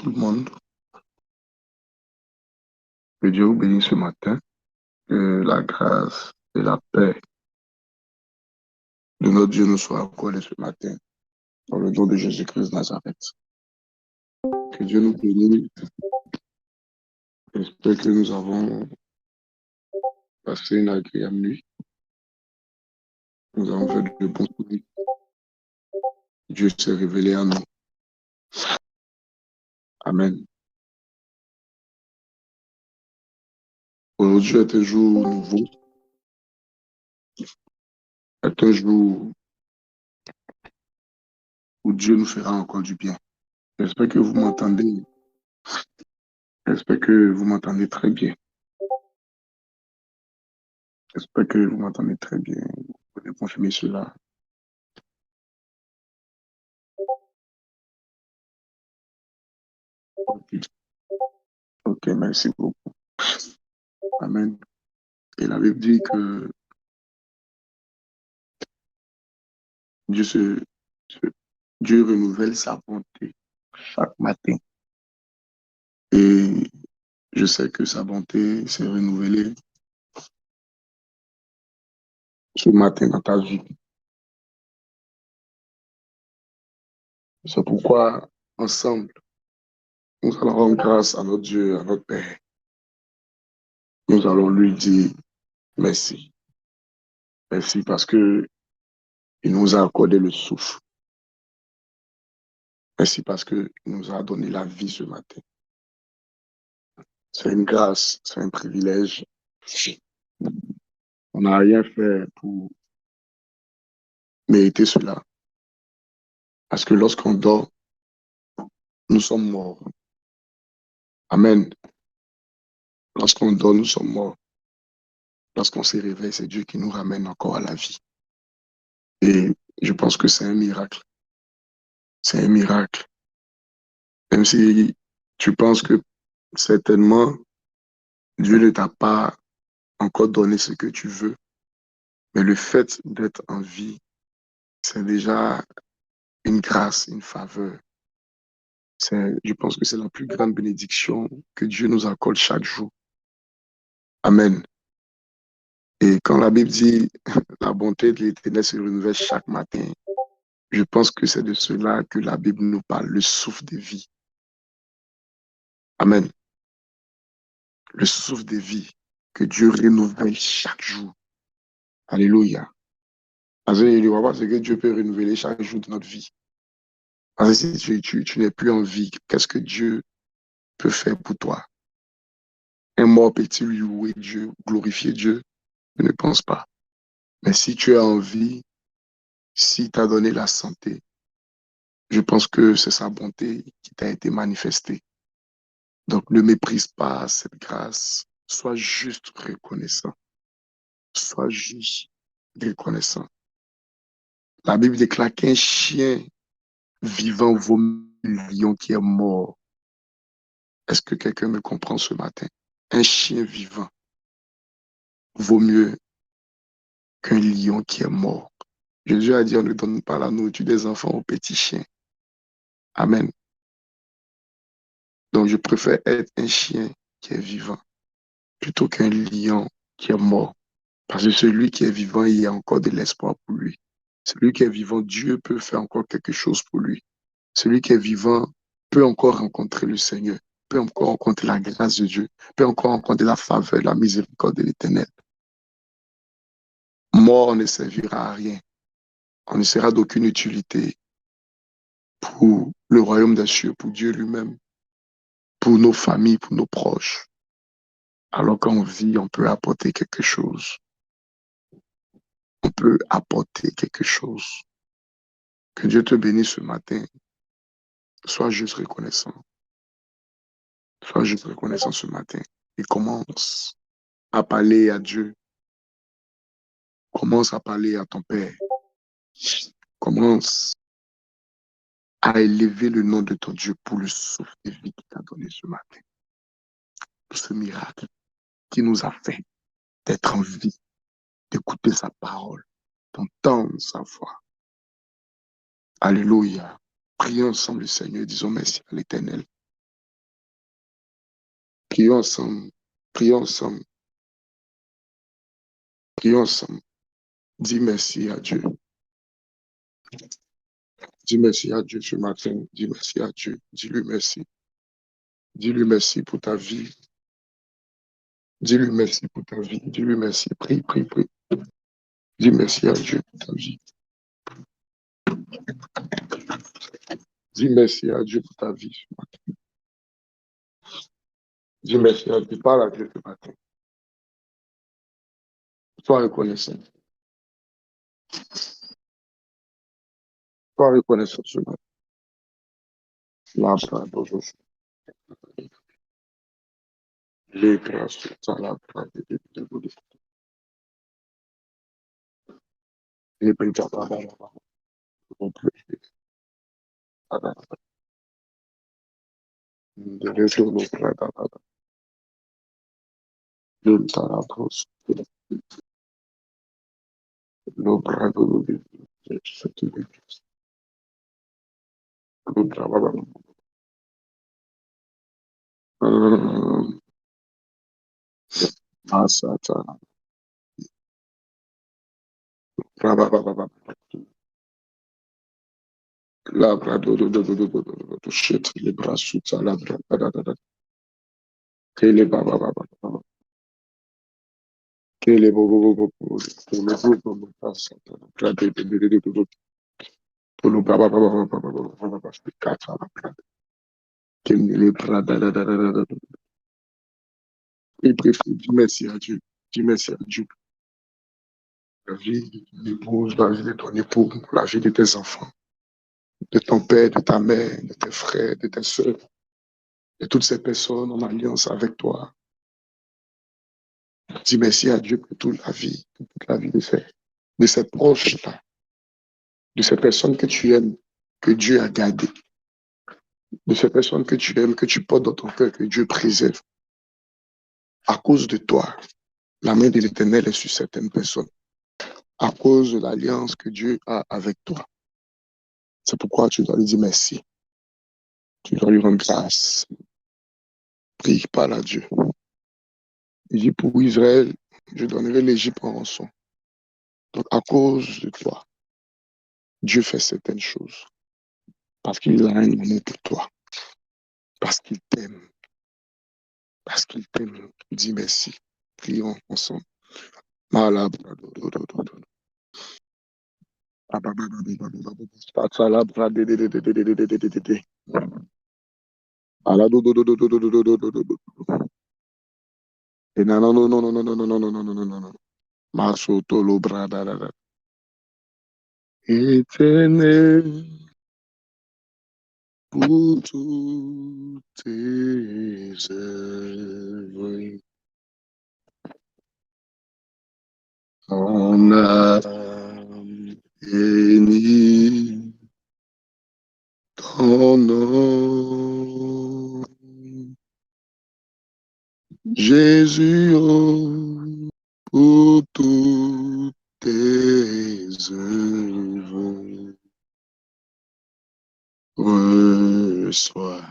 tout le monde. Que Dieu vous bénisse ce matin. Que la grâce et la paix de notre Dieu nous soient accordées ce matin. Dans le nom de Jésus-Christ de Nazareth. Que Dieu nous bénisse. J'espère que nous avons passé une agréable nuit. Nous avons fait de bons soucis. Dieu s'est révélé à nous. Amen. Aujourd'hui est un jour nouveau. Est un jour où Dieu nous fera encore du bien. J'espère que vous m'entendez. J'espère que vous m'entendez très bien. J'espère que vous m'entendez très bien. Vous pouvez confirmer cela. Ok, ok, merci beaucoup. Amen. Et la Bible dit que Dieu, Dieu renouvelle sa bonté chaque matin. Et je sais que sa bonté s'est renouvelée ce matin dans ta vie. C'est pourquoi, ensemble, nous allons rendre grâce à notre Dieu, à notre Père. Nous allons lui dire merci. Merci parce que il nous a accordé le souffle. Merci parce qu'il nous a donné la vie ce matin. C'est une grâce, c'est un privilège. On n'a rien fait pour mériter cela. Parce que lorsqu'on dort, nous sommes morts. Amen. Lorsqu'on dort, nous sommes morts. Lorsqu'on se réveille, c'est Dieu qui nous ramène encore à la vie. Et je pense que c'est un miracle. C'est un miracle. Même si tu penses que certainement Dieu ne t'a pas encore donné ce que tu veux, mais le fait d'être en vie, c'est déjà une grâce, une faveur. Je pense que c'est la plus grande bénédiction que Dieu nous accorde chaque jour. Amen. Et quand la Bible dit la bonté de l'Éternel se renouvelle chaque matin, je pense que c'est de cela que la Bible nous parle, le souffle de vie. Amen. Le souffle de vie que Dieu renouvelle chaque jour. Alléluia. Parce que ne pas ce que Dieu peut renouveler chaque jour de notre vie. Parce que si tu n'es plus en vie, qu'est-ce que Dieu peut faire pour toi? Un mort peut-il louer Dieu, glorifier Dieu? Je ne pense pas. Mais si tu es en vie, s'il t'a donné la santé, je pense que c'est sa bonté qui t'a été manifestée. Donc ne méprise pas cette grâce. Sois juste reconnaissant. Sois juste reconnaissant. La Bible déclare qu'un chien vivant vaut mieux qu'un lion qui est mort. Est-ce que quelqu'un me comprend ce matin? Un chien vivant vaut mieux qu'un lion qui est mort. Jésus a dit, on ne donne pas la nourriture des enfants aux petits chiens. Amen. Donc je préfère être un chien qui est vivant plutôt qu'un lion qui est mort. Parce que celui qui est vivant, il y a encore de l'espoir pour lui. Celui qui est vivant, Dieu peut faire encore quelque chose pour lui. Celui qui est vivant peut encore rencontrer le Seigneur, peut encore rencontrer la grâce de Dieu, peut encore rencontrer la faveur, la miséricorde de l'Éternel. Mort ne servira à rien. On ne sera d'aucune utilité pour le royaume des cieux, pour Dieu lui-même, pour nos familles, pour nos proches. Alors qu'en vie, on peut apporter quelque chose. On peut apporter quelque chose. Que Dieu te bénisse ce matin. Sois juste reconnaissant. Sois juste reconnaissant ce matin. Et commence à parler à Dieu. Commence à parler à ton Père. Commence à élever le nom de ton Dieu pour le souffle de vie qu'il t'a donné ce matin. Pour ce miracle qui nous a fait d'être en vie, d'écouter sa parole, d'entendre sa voix. Alléluia. Prions ensemble le Seigneur et disons merci à l'Éternel. Prions ensemble. Prions ensemble. Prions ensemble. Dis merci à Dieu. Dis merci à Dieu ce matin. Dis merci à Dieu. Dis-lui merci. Dis-lui merci pour ta vie. Dis-lui merci pour ta vie. Dis-lui merci. Prie, prie, prie. Dis merci à Dieu pour ta vie. Dis merci à Dieu pour ta vie ce matin. Dis merci à Dieu. Parle à Dieu ce matin. Sois reconnaissant. Sois reconnaissant ce matin. La pardon. Les grâces, la pardon. Les La brado do shit les bras sous la brada que les baba baba que les bobo bobo que les bobo passa brade de pour le baba baba baba kata la brada que les brada et bref dis merci à Dieu dis merci à Dieu la vie de ton épouse la vie de ton époux la vie de tes enfants de ton père de ta mère de tes frères de tes soeurs de toutes ces personnes en alliance avec toi. Dis merci à Dieu pour toute la vie de ces proches-là, de ces personnes que tu aimes, que Dieu a gardées, de ces personnes que tu aimes, que tu portes dans ton cœur, que Dieu préserve. À cause de toi, la main de l'Éternel est sur certaines personnes, à cause de l'alliance que Dieu a avec toi. C'est pourquoi tu dois lui dire merci. Tu dois lui rendre grâce. Prie, parle à Dieu. Il dit pour Israël, je donnerai l'Égypte en rançon. Donc, à cause de toi, Dieu fait certaines choses. Parce qu'il a un amour pour toi. Parce qu'il t'aime. Parce qu'il t'aime. Dis merci. Prions ensemble. Et non, non, non, non, non, non, non, non, non, non, non, non, non, non. Masotolo brada. Éternel pour toutes tes œuvres. Mon âme bénit ton nom. Jésus, oh, pour toutes tes œuvres, reçois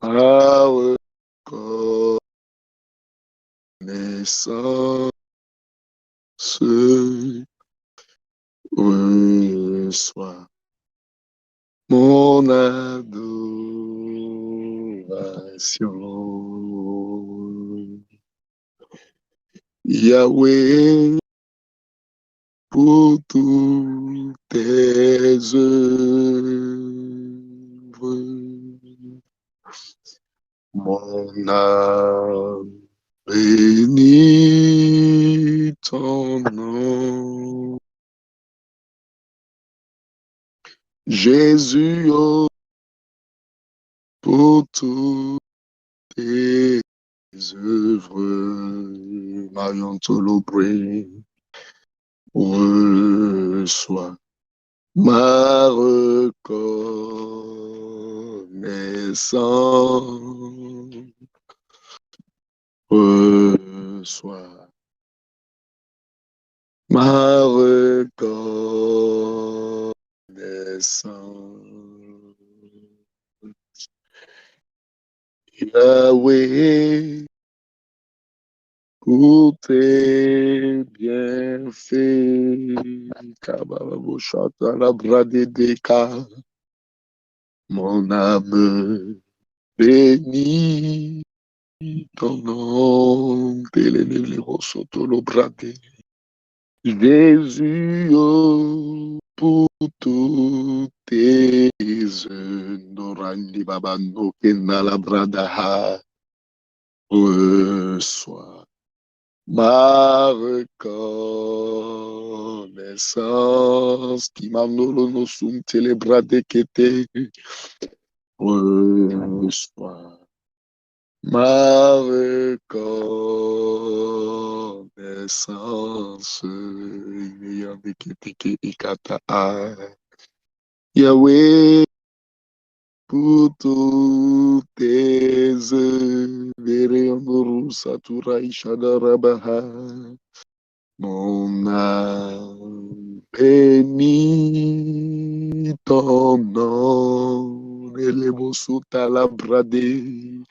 ma reconnaissance, reçois mon adoration. Yahweh, pour toutes tes œuvres, mon âme bénit ton nom. Jésus, oh, pour toutes tes œuvres, Marion Tolobré, reçois ma reconnaissance, reçois ma reconnaissance. Yahweh, pour tes bienfaits. Kababo chata la bradedeka. Mon âme bénit ton nom. Telelele rosoto lo brade. Jésus, oh, pour toutes tes œuvres, Norandi Baba no Kenala Bradaha, reçois ma reconnaissance, qui m'a no sum télébrade kete, reçois ma reconnaissance, Yahweh, pour toutes tes œuvres, Satura Ishadarabaha, mon âme bénit ton nom, Elemosuta la bradé.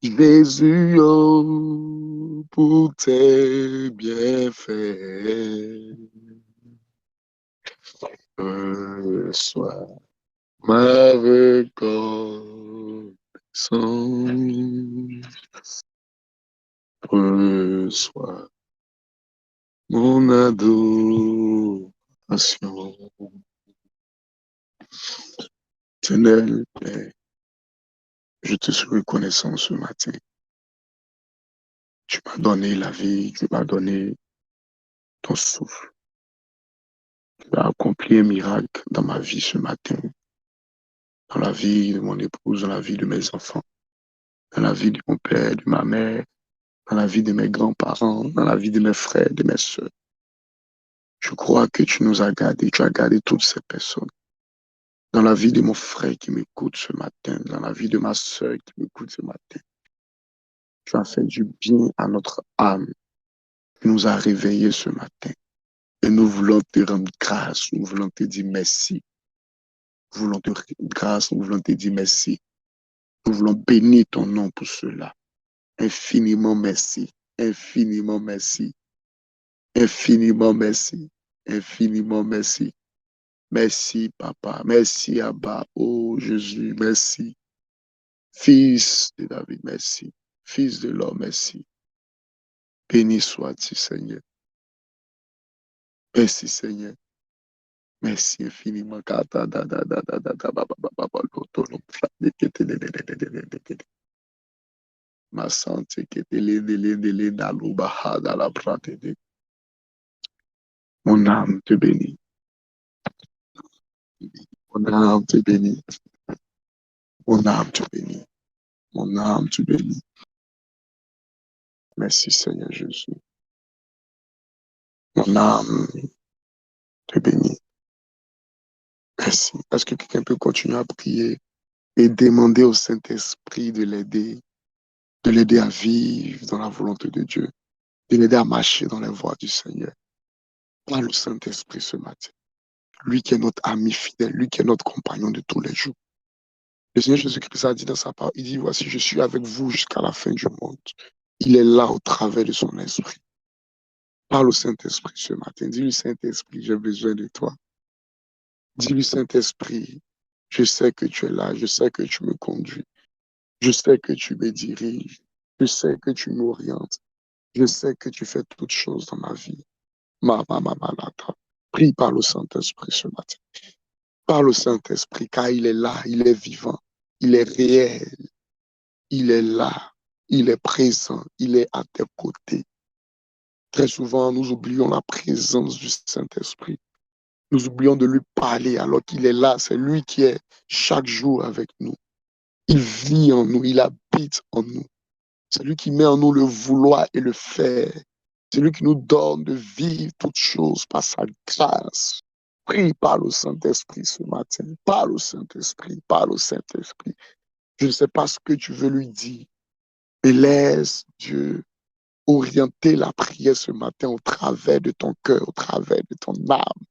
Jésus, oh, pour tes bienfaits, sois ma reconnaissance, reçois mon adoration. Éternel Père, je te suis reconnaissant ce matin. Tu m'as donné la vie, tu m'as donné ton souffle. Tu as accompli un miracle dans ma vie ce matin, dans la vie de mon épouse, dans la vie de mes enfants, dans la vie de mon père, de ma mère, dans la vie de mes grands-parents, dans la vie de mes frères, de mes sœurs. Je crois que tu nous as gardés, tu as gardé toutes ces personnes. Dans la vie de mon frère qui m'écoute ce matin, dans la vie de ma sœur qui m'écoute ce matin, tu as fait du bien à notre âme. Tu nous as réveillés ce matin. Et nous voulons te rendre grâce, nous voulons te dire merci. Nous voulons te rendre grâce, nous voulons te dire merci. Nous voulons bénir ton nom pour cela. Infiniment merci, infiniment merci, infiniment merci, infiniment merci. Merci, Papa. Merci, Abba. Oh, Jésus, merci. Fils de David, merci. Fils de l'homme, merci. Béni sois-tu, Seigneur. Merci, Seigneur. Merci infiniment. Ma santé qui était mon âme te bénit. Mon âme te bénit. Mon âme te bénit. Mon âme te bénit. Merci Seigneur Jésus. Mon âme te bénit. Merci. Est-ce que quelqu'un peut continuer à prier et demander au Saint-Esprit de l'aider à vivre dans la volonté de Dieu, de l'aider à marcher dans les voies du Seigneur. Parle au Saint-Esprit ce matin. Lui qui est notre ami fidèle, lui qui est notre compagnon de tous les jours. Le Seigneur Jésus-Christ a dit dans sa parole, il dit, voici, je suis avec vous jusqu'à la fin du monde. Il est là au travers de son esprit. Parle au Saint-Esprit ce matin. Dis-lui, Saint-Esprit, j'ai besoin de toi. Dis-lui, Saint-Esprit, je sais que tu es là, je sais que tu me conduis, je sais que tu me diriges, je sais que tu m'orientes, je sais que tu fais toutes choses dans ma vie. Prie par le Saint-Esprit ce matin. Par le Saint-Esprit, car il est là, il est vivant, il est réel, il est là, il est présent, il est à tes côtés. Très souvent, nous oublions la présence du Saint-Esprit. Nous oublions de lui parler alors qu'il est là. C'est lui qui est chaque jour avec nous. Il vit en nous, il habite en nous. C'est lui qui met en nous le vouloir et le faire. C'est lui qui nous donne de vivre toutes choses par sa grâce. Prie, parle au Saint-Esprit ce matin. Parle au Saint-Esprit, parle au Saint-Esprit. Je ne sais pas ce que tu veux lui dire, mais laisse Dieu orienter la prière ce matin au travers de ton cœur, au travers de ton âme.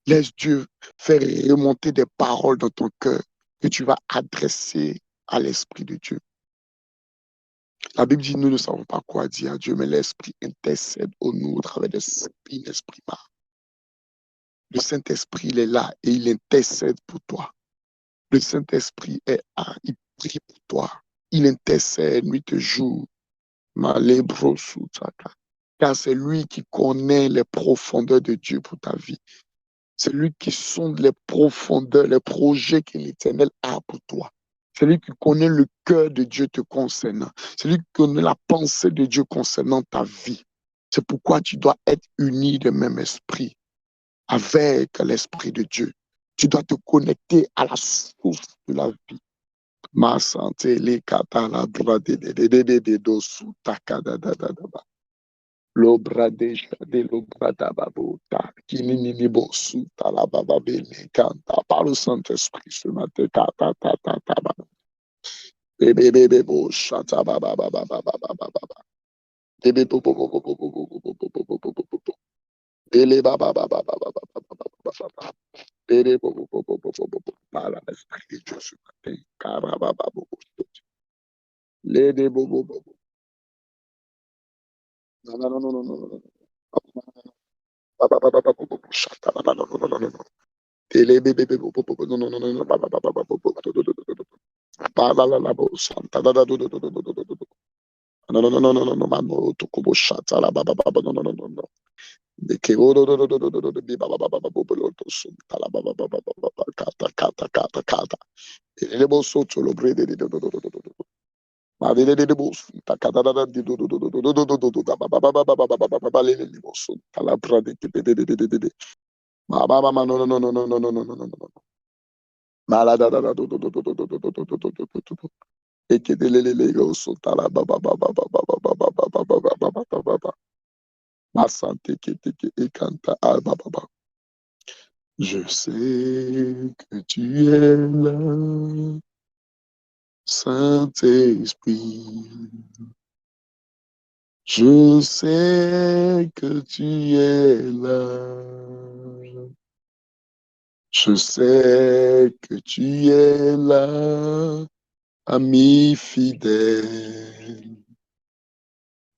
Laisse Dieu faire remonter des paroles dans ton cœur que tu vas adresser à l'Esprit de Dieu. La Bible dit, nous ne savons pas quoi dire à Dieu, mais l'Esprit intercède au nous au travers de Saint-Esprit. Le Saint-Esprit, il est là et il intercède pour toi. Le Saint-Esprit est là, il prie pour toi. Il intercède nuit et jour. Car c'est lui qui connaît les profondeurs de Dieu pour ta vie. C'est lui qui sonde les profondeurs, les projets que l'Éternel a pour toi. C'est lui qui connaît le cœur de Dieu te concernant. C'est lui qui connaît la pensée de Dieu concernant ta vie. C'est pourquoi tu dois être uni de même esprit avec l'Esprit de Dieu. Tu dois te connecter à la source de la vie. Ma santé, les kata, la brade, de dosu, takada, da, da, da, ba. L'obrade, shade, l'obrada, babota, kinini, bosu, talababa, bene, kanta, par le Saint-Esprit ce matin, kata, ta, ta, ta, ba. Bébé, bébé, bo, shata, ba, ba, ba, ba, ba, ba, ba, ba, ba. Bébé, bo, bo, bo, bo, bo, bo, bo, bo, bo, bo, bo, bo, bo, bo, bo. Bélé, ba, ba, ba, ba, ba, ba, ba, ba, ba, ba, ba, ba. Bélé, bo, bo, bo, bo, bo, bo, bo, bo. Par l'Esprit de Dieu ce matin, karababa, bo, bo, bo. Lédé, bo, bo, bo, bo. Non, non, non, non, non, non, non. Ba, ba, ba, ba, ba, bo, bo, bo, shata, ba, ba, non, non, non, non, non, non. Télé, bébé, bébé, bo, bo, bo, bo, non, non, non, non, non, ba, ba, ba, ba, ba, bo, bo, do, do, do, do, do, do. Ba, la, la, la, bo, santa, da, da, do, do, do, do, do, do, do, do. Non, non, non, non, non, non, non, mano, to, ko, bo, shata, la, ba, ba, ba, ba, non, non, non, non, non. De, ke, o, do, do, do, do, do, do, do, do, bi, ba, ba, ba, ba, ba, bo, bo, lo, to, sunta, la, ba, ba, ba, ba, ba, ba, ba, kata, kata, kata, kata. Télé, bo, so, to, lo, bre, de, de, do, do, do, do, do, do, do. Ma, de, de, bo, sunta, kata, da, da, di, do, do, do, do, do, do, do, do, do, do, da, ba, ba, ba, ba, ba, ba, ba, ba, ba, ba, ba, le, le, le, bo, sunta, la, bra, de, de, de, de, de, de, de, de. Ma, ba, ba, ma, no, no, no, no, no, no, no, no, no, no, no. Ma, la, da, da, da, do, do, do, do, do, do, do, do, do, do, do, do, do, do. Et que de, le, le, le, go, sunta, la, ba, ba, ba, ba, ba, ba, ba, ba, ba, ba, ba, ba, ba, ba, ba, ba, ba. Ma santé qui était qui est canta, ah, ba, ba, ba. Je sais que tu es là, Saint-Esprit. Je sais que tu es là. Je sais que tu es là, ami fidèle.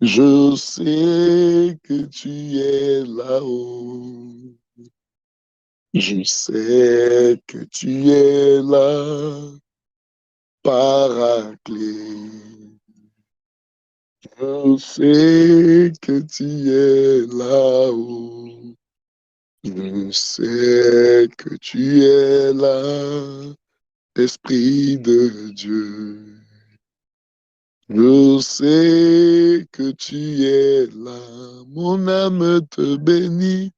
Je sais que tu es là-haut. Je sais que tu es là, Paraclet. Je sais que tu es là-haut. Je sais que tu es là, Esprit de Dieu. Je sais que tu es là, mon âme te bénit,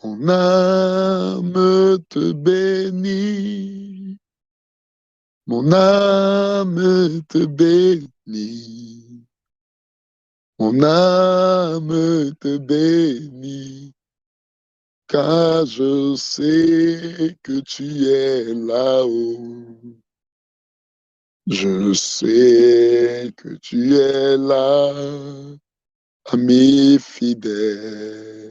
mon âme te bénit, mon âme te bénit, mon âme te bénit, car je sais que tu es là-haut. Je sais que tu es là, ami fidèle.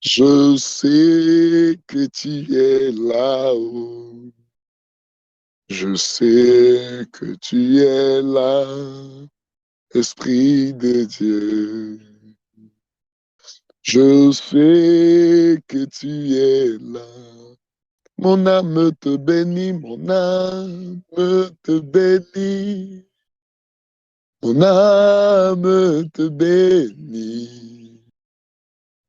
Je sais que tu es là-haut. Je sais que tu es là, Esprit de Dieu. Je sais que tu es là. Mon âme te bénit, mon âme te bénit. Mon âme te bénit.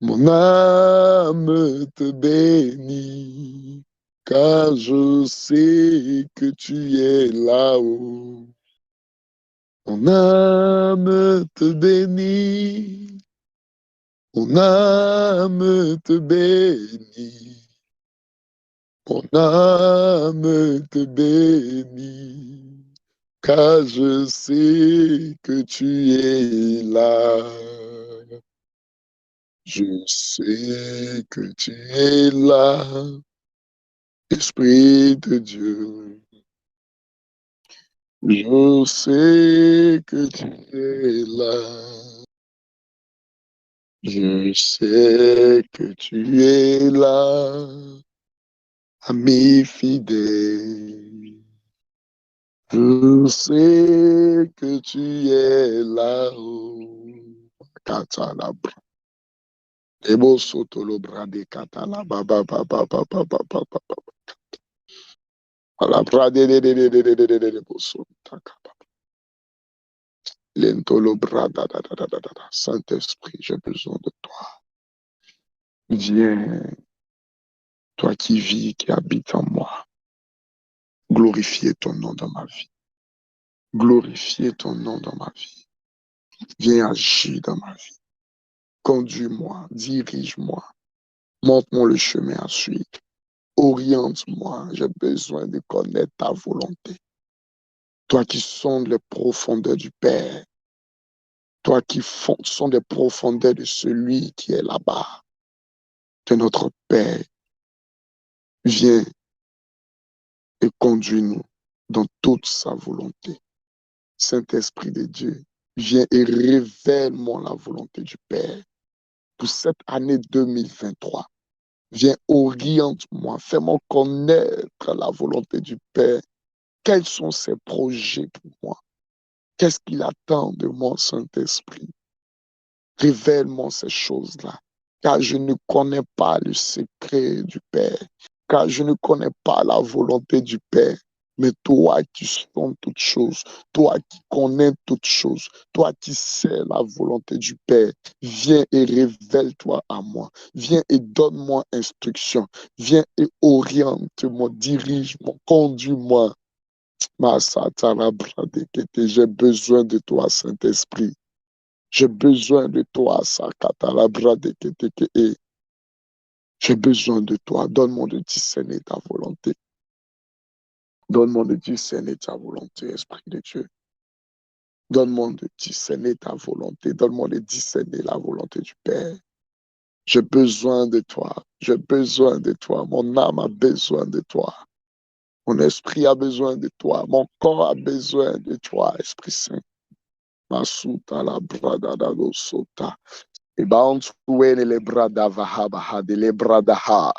Mon âme te bénit, car je sais que tu es là-haut. Mon âme te bénit, mon âme te bénit, mon âme te bénit, car je sais que tu es là. Je sais que tu es là, Esprit de Dieu. Je sais que tu es là. Je sais que tu es là, ami fidèle. Je sais que tu es là-haut. Katalabra. Ebo soto lo brade katala baba baba baba baba baba. La brade de boso takaba. Lento lo brada da da da da da. Saint-Esprit, j'ai besoin de toi. Viens, toi qui vis, qui habites en moi. Glorifier ton nom dans ma vie. Glorifier ton nom dans ma vie. Viens agir dans ma vie. Conduis-moi, dirige-moi. Montre-moi le chemin à suivre. Oriente-moi. J'ai besoin de connaître ta volonté. Toi qui sondes les profondeurs du Père. Toi qui sondes les profondeurs de celui qui est là-bas. De notre Père. Viens et conduis-nous dans toute sa volonté. Saint-Esprit de Dieu, viens et révèle-moi la volonté du Père pour cette année 2023. Viens, oriente-moi, fais-moi connaître la volonté du Père. Quels sont ses projets pour moi? Qu'est-ce qu'il attend de moi, Saint-Esprit? Révèle-moi ces choses-là, car je ne connais pas le secret du Père, car je ne connais pas la volonté du Père. Mais toi qui sondes toutes choses, toi qui connais toutes choses, toi qui sais la volonté du Père, viens et révèle-toi à moi. Viens et donne-moi instruction. Viens et oriente-moi, dirige-moi, conduis-moi. J'ai besoin de toi, Saint-Esprit. J'ai besoin de toi, Sakatalabradeketekee. J'ai besoin de toi. Donne-moi de discerner ta volonté. Donne-moi de discerner ta volonté, Esprit de Dieu. Donne-moi de discerner ta volonté. Donne-moi de discerner la volonté du Père. J'ai besoin de toi. J'ai besoin de toi. Mon âme a besoin de toi. Mon esprit a besoin de toi. Mon corps a besoin de toi, Esprit Saint. Masuta la brada da sota. E bounce wene le brada vaha baha de le brada ha.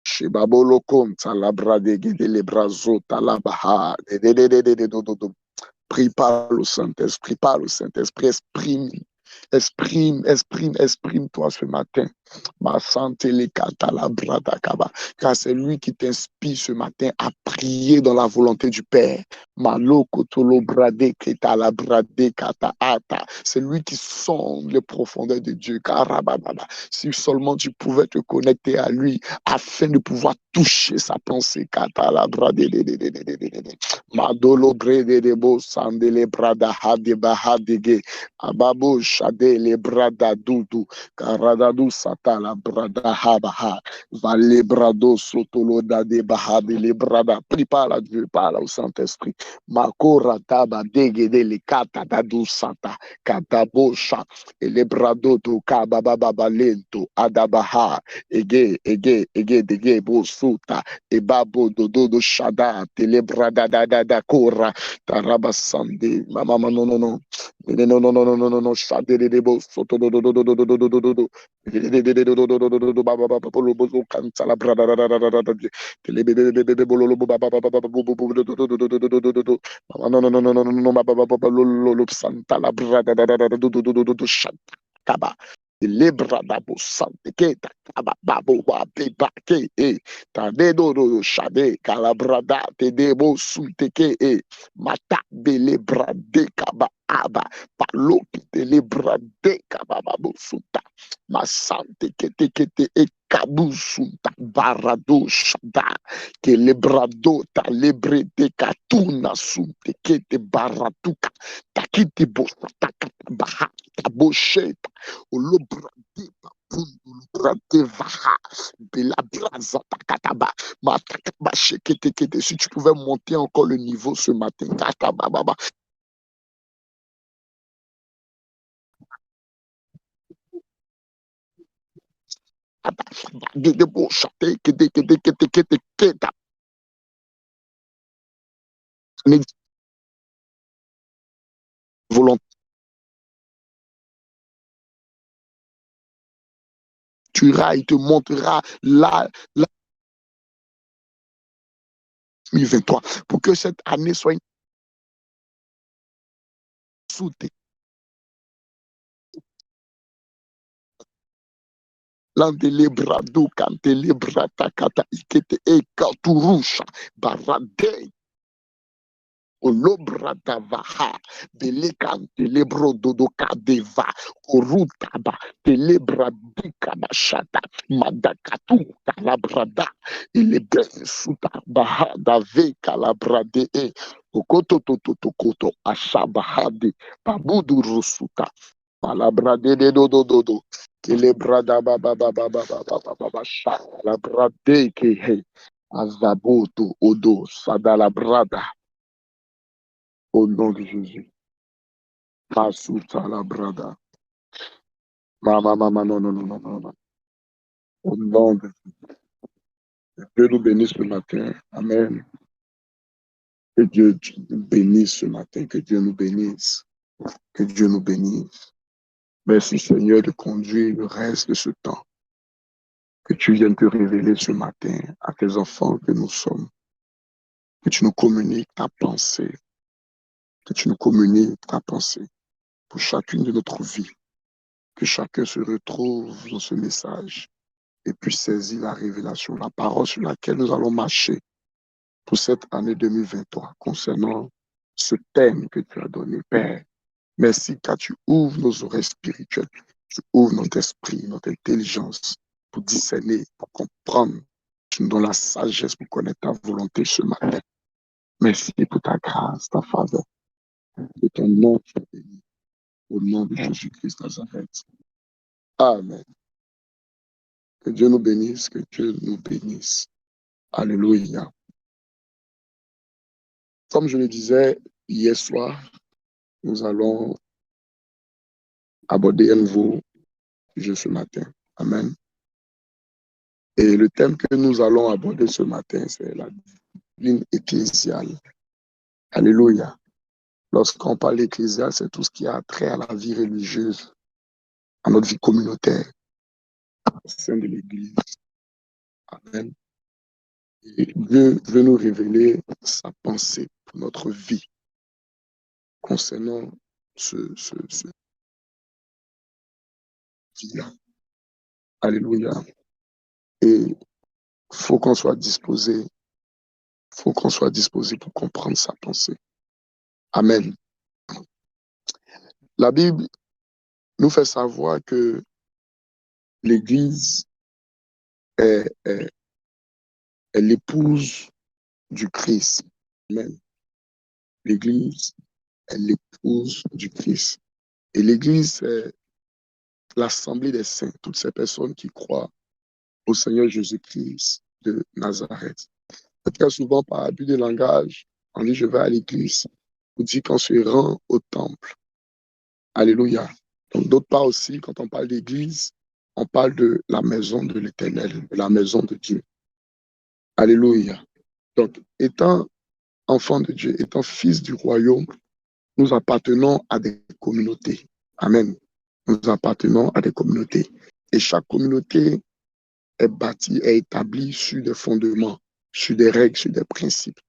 Shibabolo conta la brade de le brazota la baha. De. Prie par le Saint-Esprit, par le Saint-Esprit, exprime-toi ce matin. Ma santé les kata la brada kaba. Car c'est lui qui t'inspire ce matin à prier dans la volonté du Père. Maloko tolo brade keta la brade kata ata. C'est lui qui sonde les profondeurs de Dieu. Karababa. Si seulement tu pouvais te connecter à lui afin de pouvoir toucher sa pensée. Kata la brade. Madolo brede de bo sande le brada hade bahadege. Ababo shade le brada dudu. Karadadu sata la brada habaha. Vale brado sotolo da de bahade le brada. Prie par à Dieu, parle au Saint-Esprit. Makora taba dege de le kata dadu sata. Katabosha. Et le brado to kabababa lento. Adabaha. Ege dege bo suta. E babo dodo shada. Tele brada da kora. Taraba sande. Mama no no no. No, shade de bo soto do. Baba polo bozo canta la brada tele bebe bolo baba no baba lo santa la brada do shaba Libra da busante que ta babu wa beba ke ta dedo do shade calabrada te debo sunte ke mata belebra de kaba aba palo ki te libra de kaba babu sunta masante kete e kabu sunta barado shada ke lebrado ta lebre de katuna sunte ke te baratuka takiti bosata baha tabosheta olobrade bapundu olobrade vaha bela braza takataba matakaba shekete. Si tu pouvais monter encore le niveau ce matin takaba baba de boshate kete volonté tu iras il te montrera la 2023 pour que cette année soit soute. L'andelebrado cantelebrata kata ikete e katurusha barade. Olobrada vaha belekan telebro dodoka deva korutaba telebradika bashata madakatu kalabrada ilebe suta baha dave kalabrade e okoto tototokoto ashabahade babudu rusuta palabrade de dodododo kelebrada baba baba baba baba baba shalabrade ke he azaboto odo sadalabrada. Au nom de Jésus. Masuta la brada. Mama, mama, non, non, non, non, non, non. Au nom de Jésus. Que Dieu nous bénisse ce matin. Amen. Que Dieu nous bénisse ce matin. Que Dieu nous bénisse. Que Dieu nous bénisse. Merci Seigneur de conduire le reste de ce temps. Que tu viennes te révéler ce matin à tes enfants que nous sommes. Que tu nous communiques ta pensée. Que tu nous communiques ta pensée pour chacune de notre vie. Que chacun se retrouve dans ce message et puisse saisir la révélation, la parole sur laquelle nous allons marcher pour cette année 2023 concernant ce thème que tu as donné, Père. Merci car tu ouvres nos oreilles spirituelles, tu ouvres notre esprit, notre intelligence pour discerner, pour comprendre. Tu nous donnes la sagesse pour connaître ta volonté ce matin. Merci pour ta grâce, ta faveur. Que ton nom soit béni. Au nom de Jésus-Christ Nazareth. Amen. Que Dieu nous bénisse, que Dieu nous bénisse. Alléluia. Comme je le disais hier soir, nous allons aborder un nouveau sujet ce matin. Amen. Et le thème que nous allons aborder ce matin, c'est la discipline ecclésiale. Alléluia. Lorsqu'on parle d'ecclésial, c'est tout ce qui a trait à la vie religieuse, à notre vie communautaire, au sein de l'Église. Amen. Et Dieu veut nous révéler sa pensée pour notre vie concernant ce vie-là. Alléluia. Et il faut qu'on soit disposé pour comprendre sa pensée. Amen. La Bible nous fait savoir que l'Église est l'épouse du Christ. Amen. L'Église est l'épouse du Christ. Et l'Église, c'est l'assemblée des saints, toutes ces personnes qui croient au Seigneur Jésus-Christ de Nazareth. Très souvent, par abus de langage, on dit je vais à l'église. On dit qu'on se rend au temple. Alléluia. Donc, d'autre part aussi, quand on parle d'église, on parle de la maison de l'Éternel, de la maison de Dieu. Alléluia. Donc, étant enfant de Dieu, étant fils du royaume, nous appartenons à des communautés. Amen. Nous appartenons à des communautés. Et chaque communauté est bâtie, est établie sur des fondements, sur des règles, sur des principes.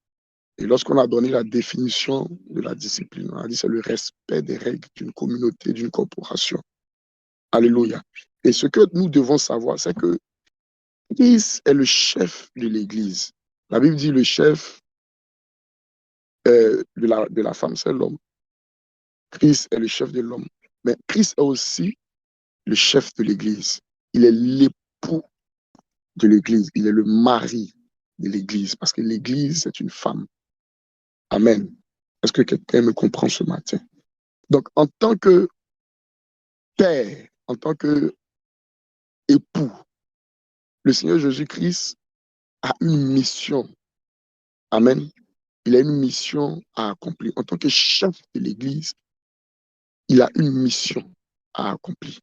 Et lorsqu'on a donné la définition de la discipline, on a dit c'est le respect des règles d'une communauté, d'une corporation. Alléluia. Et ce que nous devons savoir, c'est que Christ est le chef de l'Église. La Bible dit le chef de la femme, c'est l'homme. Christ est le chef de l'homme. Mais Christ est aussi le chef de l'Église. Il est l'époux de l'Église. Il est le mari de l'Église. Parce que l'Église, c'est une femme. Amen. Est-ce que quelqu'un me comprend ce matin? Donc, en tant que père, en tant que époux, le Seigneur Jésus-Christ a une mission. Amen. Il a une mission à accomplir. En tant que chef de l'Église, il a une mission à accomplir.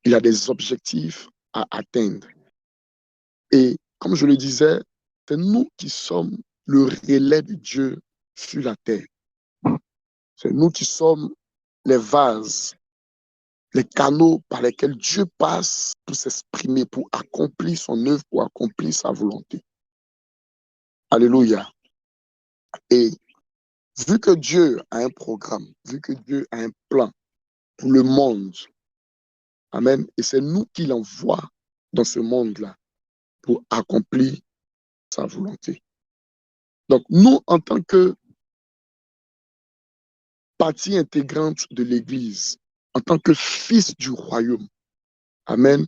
Il a des objectifs à atteindre. Et comme je le disais, c'est nous qui sommes le relais de Dieu sur la terre. C'est nous qui sommes les vases, les canaux par lesquels Dieu passe pour s'exprimer, pour accomplir son œuvre, pour accomplir sa volonté. Alléluia. Et Vu que Dieu a un programme, vu que Dieu a un plan pour le monde, amen, et c'est nous qui l'envoie dans ce monde-là pour accomplir sa volonté. Donc, nous, en tant que partie intégrante de l'Église, en tant que fils du royaume, amen,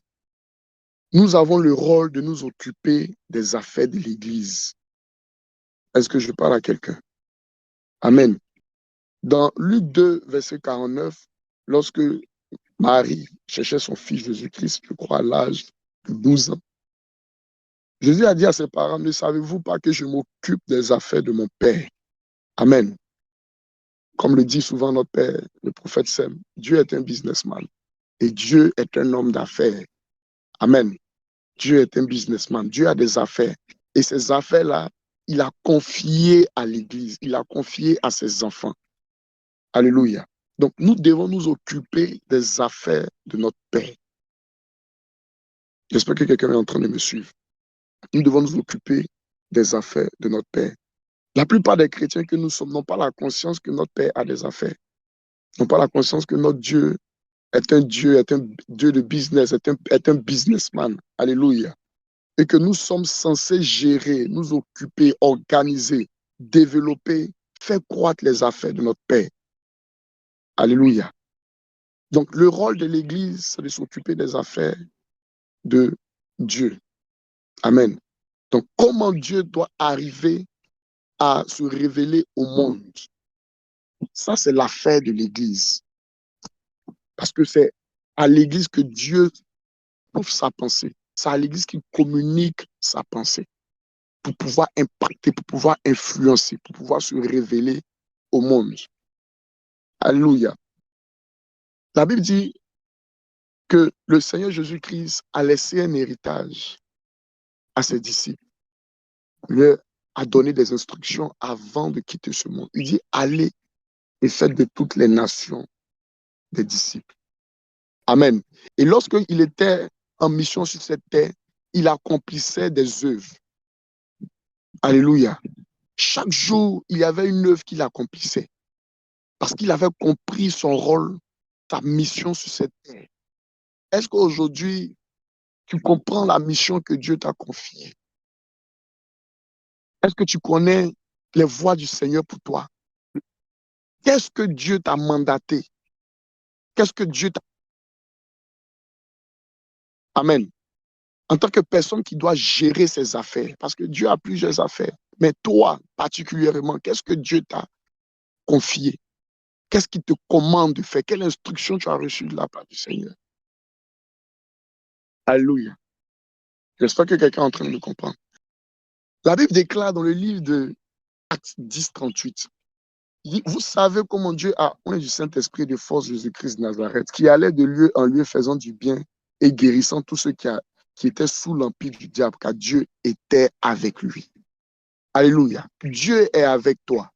nous avons le rôle de nous occuper des affaires de l'Église. Est-ce que je parle à quelqu'un? Amen. Dans Luc 2, verset 49, lorsque Marie cherchait son fils Jésus-Christ, je crois à l'âge de 12 ans, Jésus a dit à ses parents, ne savez-vous pas que je m'occupe des affaires de mon Père? Amen. Comme le dit souvent notre Père, le prophète Sem, Dieu est un businessman et Dieu est un homme d'affaires. Amen. Dieu est un businessman. Dieu a des affaires. Et ces affaires-là, il a confié à l'Église, il a confié à ses enfants. Alléluia. Donc, nous devons nous occuper des affaires de notre Père. J'espère que quelqu'un est en train de me suivre. Nous devons nous occuper des affaires de notre Père. La plupart des chrétiens que nous sommes n'ont pas la conscience que notre Père a des affaires. N'ont pas la conscience que notre Dieu est un Dieu de business, est un businessman. Alléluia. Et que nous sommes censés gérer, nous occuper, organiser, développer, faire croître les affaires de notre Père. Alléluia. Donc, le rôle de l'Église, c'est de s'occuper des affaires de Dieu. Amen. Donc, comment Dieu doit arriver à se révéler au monde? Ça, c'est l'affaire de l'Église. Parce que c'est à l'Église que Dieu trouve sa pensée. C'est à l'Église qu'il communique sa pensée pour pouvoir impacter, pour pouvoir influencer, pour pouvoir se révéler au monde. Alléluia. La Bible dit que le Seigneur Jésus-Christ a laissé un héritage à ses disciples. Il leur a donné des instructions avant de quitter ce monde. Il dit, allez et faites de toutes les nations des disciples. Amen. Et lorsqu'il était en mission sur cette terre, il accomplissait des œuvres. Alléluia. Chaque jour, il y avait une œuvre qu'il accomplissait parce qu'il avait compris son rôle, sa mission sur cette terre. Est-ce qu'aujourd'hui, tu comprends la mission que Dieu t'a confiée? Est-ce que tu connais les voies du Seigneur pour toi? Qu'est-ce que Dieu t'a mandaté? Qu'est-ce que Dieu t'a... Amen. En tant que personne qui doit gérer ses affaires, parce que Dieu a plusieurs affaires, mais toi, particulièrement, qu'est-ce que Dieu t'a confié? Qu'est-ce qu'il te commande de faire? Quelle instruction tu as reçue de la part du Seigneur? Alléluia. J'espère que quelqu'un est en train de me comprendre. La Bible déclare dans le livre de Actes 10, 38, il dit, vous savez comment Dieu a oint du Saint-Esprit de force Jésus-Christ de Nazareth, qui allait de lieu en lieu faisant du bien et guérissant tous ceux qui étaient sous l'empire du diable, car Dieu était avec lui. Alléluia. Dieu est avec toi.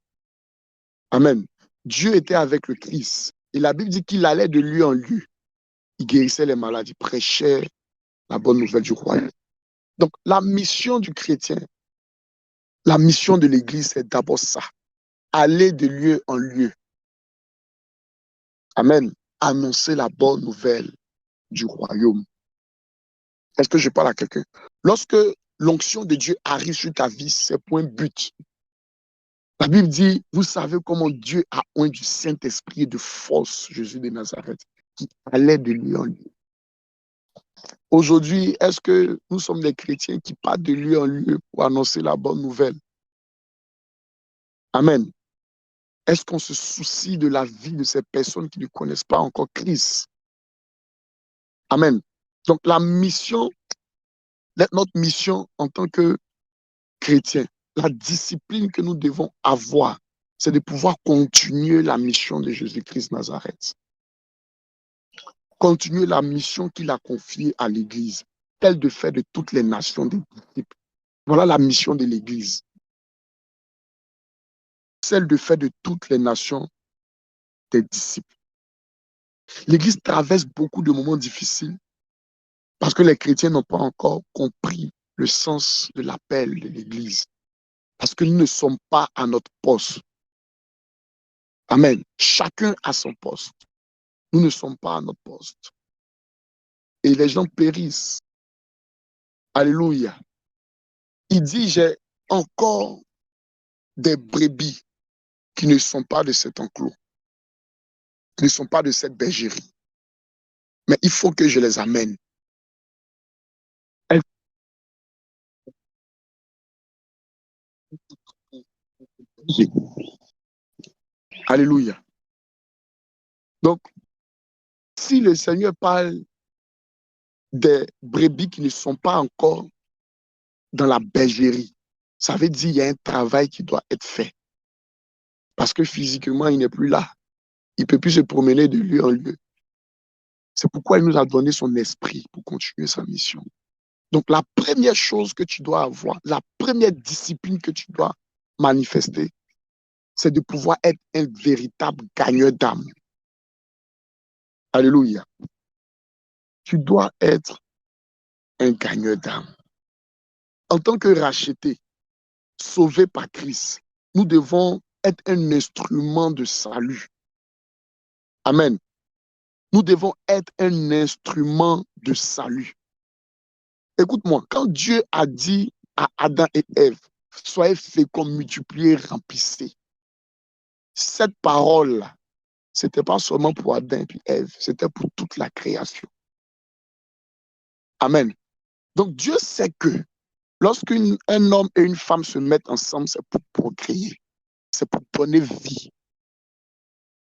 Amen. Dieu était avec le Christ. Et la Bible dit qu'il allait de lieu en lieu. Il guérissait les malades, il prêchait la bonne nouvelle du royaume. Donc, la mission du chrétien, la mission de l'Église, c'est d'abord ça. Aller de lieu en lieu. Amen. Annoncer la bonne nouvelle du royaume. Est-ce que je parle à quelqu'un? Lorsque l'onction de Dieu arrive sur ta vie, c'est point but. La Bible dit, vous savez comment Dieu a oint du Saint-Esprit et de force Jésus de Nazareth, qui allait de lieu en lieu. Aujourd'hui, est-ce que nous sommes des chrétiens qui partent de lieu en lieu pour annoncer la bonne nouvelle? Amen. Est-ce qu'on se soucie de la vie de ces personnes qui ne connaissent pas encore Christ? Amen. Donc la mission, notre mission en tant que chrétien, la discipline que nous devons avoir, c'est de pouvoir continuer la mission de Jésus-Christ Nazareth. Continuer la mission qu'il a confiée à l'Église, telle de faire de toutes les nations des disciples. Voilà la mission de l'Église. Celle de faire de toutes les nations des disciples. L'Église traverse beaucoup de moments difficiles parce que les chrétiens n'ont pas encore compris le sens de l'appel de l'Église. Parce que nous ne sommes pas à notre poste. Amen. Chacun a son poste. Nous ne sommes pas à notre poste. Et les gens périssent. Alléluia. Il dit, j'ai encore des brebis qui ne sont pas de cet enclos, qui ne sont pas de cette bergerie. Mais il faut que je les amène. Alléluia. Donc, si le Seigneur parle des brebis qui ne sont pas encore dans la bergerie, ça veut dire qu'il y a un travail qui doit être fait. Parce que physiquement, il n'est plus là. Il ne peut plus se promener de lieu en lieu. C'est pourquoi il nous a donné son esprit pour continuer sa mission. Donc, la première chose que tu dois avoir, la première discipline que tu dois manifester, c'est de pouvoir être un véritable gagneur d'âme. Alléluia. Tu dois être un gagneur d'âme. En tant que racheté, sauvé par Christ, nous devons être un instrument de salut. Amen. Nous devons être un instrument de salut. Écoute-moi, quand Dieu a dit à Adam et Ève, soyez féconds, multipliez, remplissez, cette parole-là, ce n'était pas seulement pour Adam et Ève, c'était pour toute la création. Amen. Donc Dieu sait que lorsqu'un homme et une femme se mettent ensemble, c'est pour procréer, c'est pour donner vie.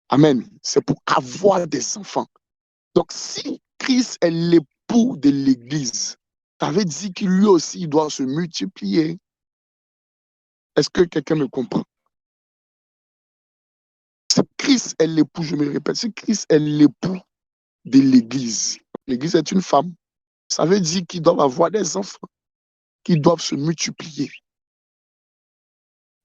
Amen. C'est pour avoir des enfants. Donc si Christ est l'époux de l'Église, ça veut dire qu'il lui aussi il doit se multiplier. Est-ce que quelqu'un me comprend? Si Christ est l'époux, je me répète, si Christ est l'époux de l'Église, l'Église est une femme, ça veut dire qu'ils doivent avoir des enfants, qu'ils doivent se multiplier.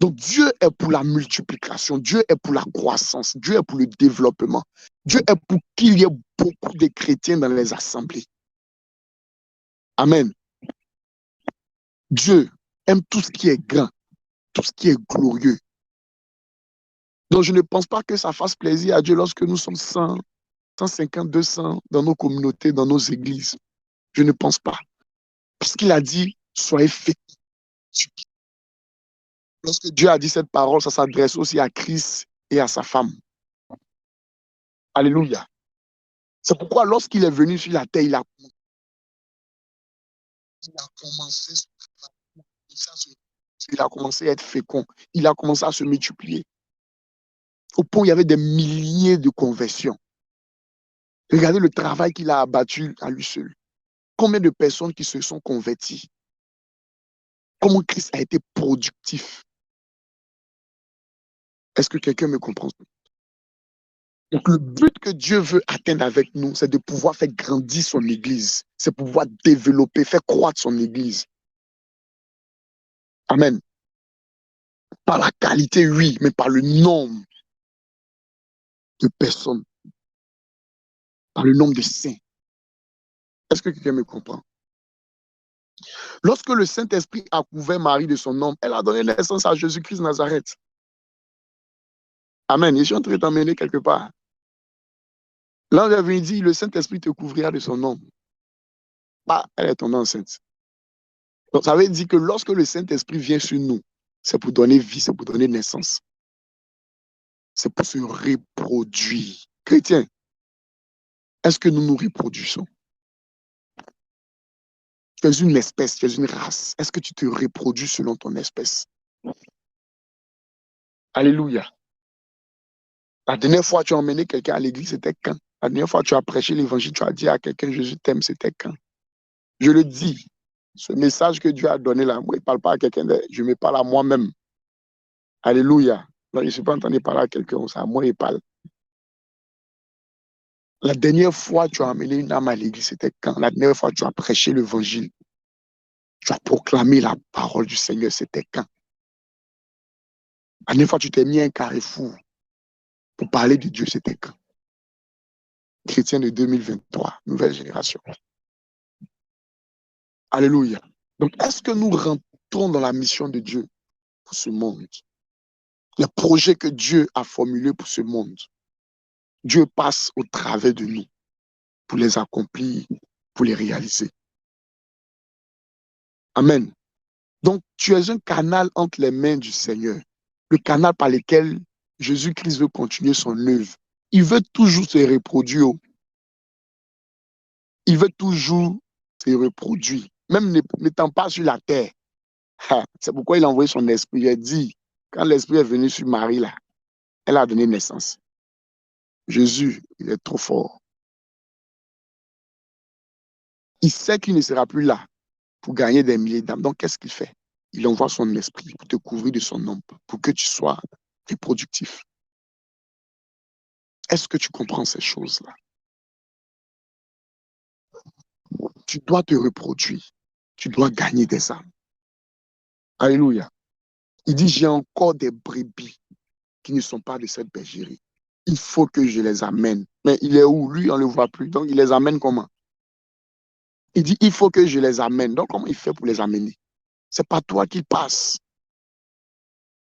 Donc Dieu est pour la multiplication, Dieu est pour la croissance, Dieu est pour le développement, Dieu est pour qu'il y ait beaucoup de chrétiens dans les assemblées. Amen. Dieu aime tout ce qui est grand, tout ce qui est glorieux. Donc je ne pense pas que ça fasse plaisir à Dieu lorsque nous sommes 100, 150, 200 dans nos communautés, dans nos églises. Je ne pense pas. Puisqu'il a dit, soyez féconds. Lorsque Dieu a dit cette parole, ça s'adresse aussi à Christ et à sa femme. Alléluia. C'est pourquoi lorsqu'il est venu sur la terre, il a commencé à être fécond. Il a commencé à se multiplier. Au point où il y avait des milliers de conversions. Regardez le travail qu'il a abattu à lui seul. Combien de personnes qui se sont converties? Comment Christ a été productif? Est-ce que quelqu'un me comprend? Donc, le but que Dieu veut atteindre avec nous, c'est de pouvoir faire grandir son Église. C'est pouvoir développer, faire croître son Église. Amen. Par la qualité, oui, mais par le nombre de personnes, par le nombre de saints. Est-ce que quelqu'un me comprend? Lorsque le Saint-Esprit a couvert Marie de son nom, elle a donné naissance à Jésus-Christ Nazareth. Amen. Je suis en train de t'emmener quelque part. Là, on avait dit, le Saint-Esprit te couvrira de son nom. Bah, elle est tombée enceinte. Donc, ça veut dire que lorsque le Saint-Esprit vient sur nous, c'est pour donner vie, c'est pour donner naissance. C'est pour se reproduire. Chrétien, est-ce que nous nous reproduisons? Tu es une espèce, tu es une race. Est-ce que tu te reproduis selon ton espèce? Alléluia. La dernière fois que tu as emmené quelqu'un à l'église, c'était quand? La dernière fois que tu as prêché l'évangile, tu as dit à quelqu'un, Jésus t'aime, c'était quand? Je le dis, ce message que Dieu a donné là, moi, il ne parle pas à quelqu'un, je me parle à moi-même. Alléluia. Non, je ne suis pas en train de parler à quelqu'un, c'est à moi il parle. La dernière fois que tu as amené une âme à l'église, c'était quand? La dernière fois que tu as prêché l'évangile, tu as proclamé la parole du Seigneur, c'était quand? La dernière fois que tu t'es mis à un carrefour pour parler de Dieu, c'était quand? Chrétien de 2023, nouvelle génération. Alléluia. Donc, est-ce que nous rentrons dans la mission de Dieu pour ce monde? Les projets que Dieu a formulés pour ce monde, Dieu passe au travers de nous pour les accomplir, pour les réaliser. Amen. Donc, tu es un canal entre les mains du Seigneur, le canal par lequel Jésus-Christ veut continuer son œuvre. Il veut toujours se reproduire. Il veut toujours se reproduire, même n'étant pas sur la terre. C'est pourquoi il a envoyé son esprit. Il a dit, quand l'esprit est venu sur Marie, là, elle a donné naissance. Jésus, il est trop fort. Il sait qu'il ne sera plus là pour gagner des milliers d'âmes. Donc, qu'est-ce qu'il fait? Il envoie son esprit pour te couvrir de son ombre, pour que tu sois reproductif. Est-ce que tu comprends ces choses-là? Tu dois te reproduire. Tu dois gagner des âmes. Alléluia. Il dit, j'ai encore des brebis qui ne sont pas de cette bergerie. Il faut que je les amène. Mais il est où? Lui, on ne le voit plus. Donc, il les amène comment? Il dit, il faut que je les amène. Donc, comment il fait pour les amener? C'est pas toi qu'il passe.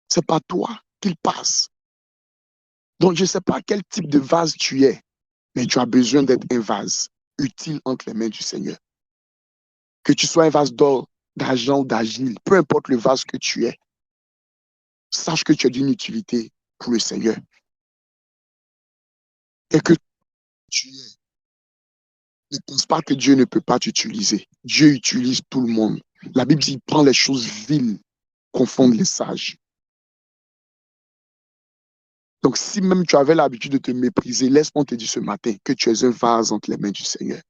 C'est pas toi qu'il passe. Donc, je ne sais pas quel type de vase tu es, mais tu as besoin d'être un vase utile entre les mains du Seigneur. Que tu sois un vase d'or, d'argent ou d'argile, peu importe le vase que tu es, sache que tu es d'une utilité pour le Seigneur. Et que tu es. Ne pense pas que Dieu ne peut pas t'utiliser. Dieu utilise tout le monde. La Bible dit, il prend les choses viles, confondre les sages. Donc, si même tu avais l'habitude de te mépriser, laisse-moi te dire ce matin que tu es un vase entre les mains du Seigneur.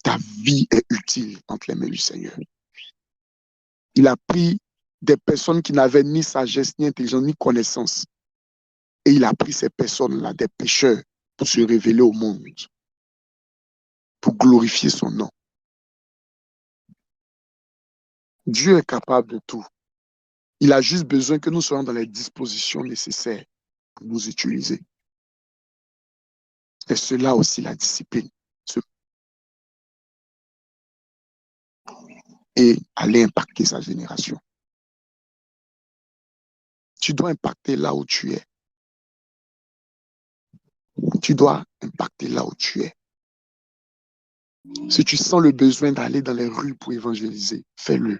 Ta vie est utile entre les mains du Seigneur. Il a pris des personnes qui n'avaient ni sagesse, ni intelligence, ni connaissance. Et il a pris ces personnes-là, des pécheurs, pour se révéler au monde, pour glorifier son nom. Dieu est capable de tout. Il a juste besoin que nous soyons dans les dispositions nécessaires pour nous utiliser. Et cela aussi, la discipline. Et aller impacter sa génération. Tu dois impacter là où tu es. Tu dois impacter là où tu es. Si tu sens le besoin d'aller dans les rues pour évangéliser, fais-le.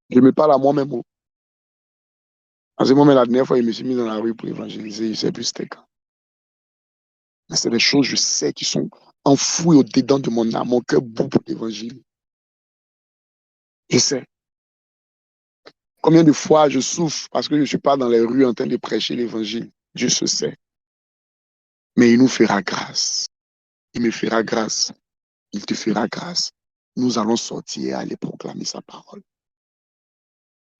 Je me parle à moi-même. À ce moment, la dernière fois, je me suis mis dans la rue pour évangéliser. Je ne sais plus c'était quand. Mais c'est des choses, je sais, qui sont enfouies au-dedans de mon âme. Mon cœur bout pour l'évangile. Je sais. Combien de fois je souffre parce que je ne suis pas dans les rues en train de prêcher l'évangile. Dieu se sait. Mais il nous fera grâce. Il me fera grâce. Il te fera grâce. Nous allons sortir et aller proclamer sa parole.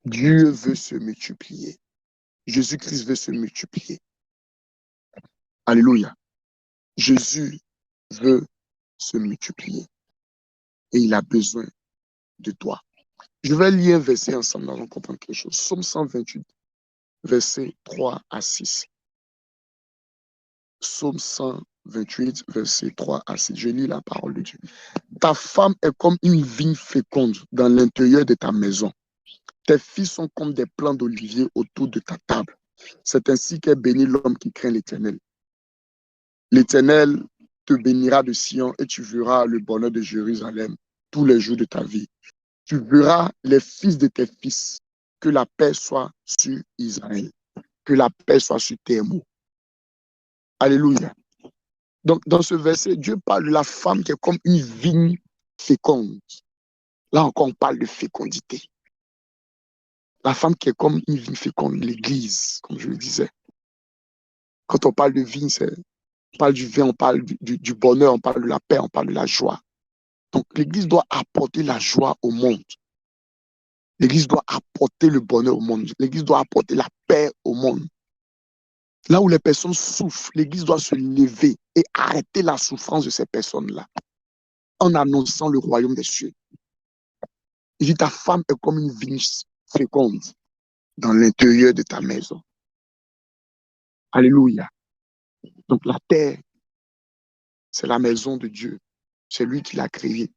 Dieu veut se multiplier. Jésus-Christ veut se multiplier. Alléluia. Jésus veut se multiplier. Et il a besoin de toi. Je vais lire un verset ensemble, nous allons comprendre quelque chose. Psaume 128, versets 3 à 6. Psaume 128, versets 3 à 6. Je lis la parole de Dieu. Ta femme est comme une vigne féconde dans l'intérieur de ta maison. Tes filles sont comme des plants d'olivier autour de ta table. C'est ainsi qu'est béni l'homme qui craint l'Éternel. L'Éternel te bénira de Sion et tu verras le bonheur de Jérusalem tous les jours de ta vie. Tu verras les fils de tes fils. Que la paix soit sur Israël. Que la paix soit sur tes mots. Alléluia. Donc, dans ce verset, Dieu parle de la femme qui est comme une vigne féconde. Là encore, on parle de fécondité. La femme qui est comme une vigne féconde, l'église, comme je le disais. Quand on parle de vigne, on parle du vin, on parle du bonheur, on parle de la paix, on parle de la joie. Donc, l'église doit apporter la joie au monde. L'église doit apporter le bonheur au monde. L'église doit apporter la paix au monde. Là où les personnes souffrent, l'église doit se lever et arrêter la souffrance de ces personnes-là en annonçant le royaume des cieux. Il dit, ta femme est comme une vigne féconde dans l'intérieur de ta maison. Alléluia. Donc la terre, c'est la maison de Dieu. C'est lui qui l'a créée.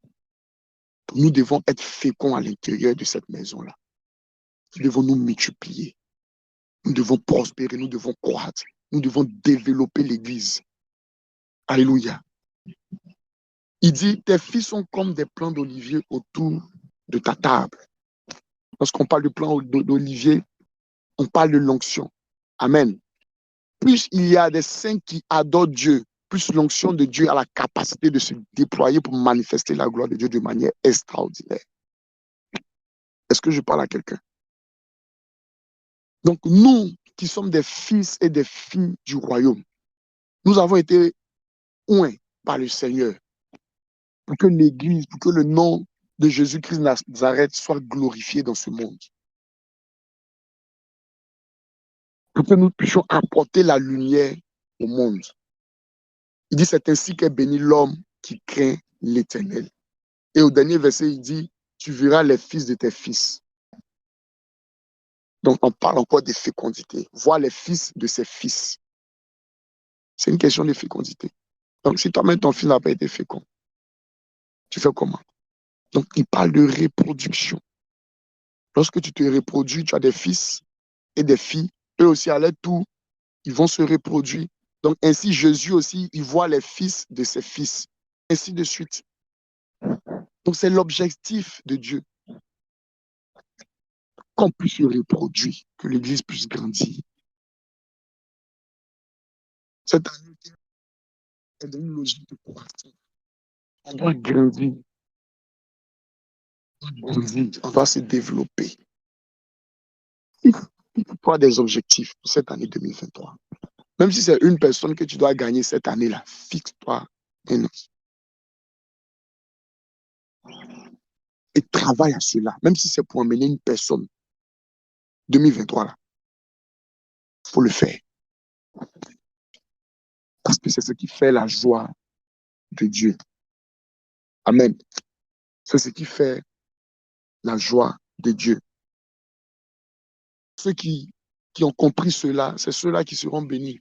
Nous devons être féconds à l'intérieur de cette maison-là. nous devons nous multiplier. Nous devons prospérer, nous devons croître. Nous devons développer l'Église. Alléluia. Il dit, tes fils sont comme des plants d'olivier autour de ta table. Lorsqu'on parle de plants d'olivier, on parle de l'onction. Amen. Plus il y a des saints qui adorent Dieu, plus l'onction de Dieu a la capacité de se déployer pour manifester la gloire de Dieu de manière extraordinaire. Est-ce que je parle à quelqu'un? Donc nous qui sommes des fils et des filles du royaume, nous avons été oints par le Seigneur pour que l'Église, pour que le nom de Jésus-Christ Nazareth soit glorifié dans ce monde. Pour que nous puissions apporter la lumière au monde. Il dit, c'est ainsi qu'est béni l'homme qui craint l'Éternel. Et au dernier verset, il dit, tu verras les fils de tes fils. Donc, on parle encore de fécondité. Voir les fils de ses fils. C'est une question de fécondité. Donc, si toi-même, ton fils n'a pas été fécond, tu fais comment? Donc, il parle de reproduction. Lorsque tu te reproduis, tu as des fils et des filles. Eux aussi, à leur tour, ils vont se reproduire. Donc, ainsi, Jésus aussi, il voit les fils de ses fils. Ainsi de suite. Donc, c'est l'objectif de Dieu. Qu'on puisse se reproduire, que l'Église puisse grandir. Cette année est dans une logique de croissance. On doit grandir. On doit se développer. Fixe-toi des objectifs pour cette année 2023. Même si c'est une personne que tu dois gagner cette année-là, fixe-toi un objectif. Et travaille à cela. Même si c'est pour emmener une personne 2023 là, il faut le faire. Parce que c'est ce qui fait la joie de Dieu. Amen. C'est ce qui fait la joie de Dieu. Ceux qui ont compris cela, c'est ceux-là qui seront bénis.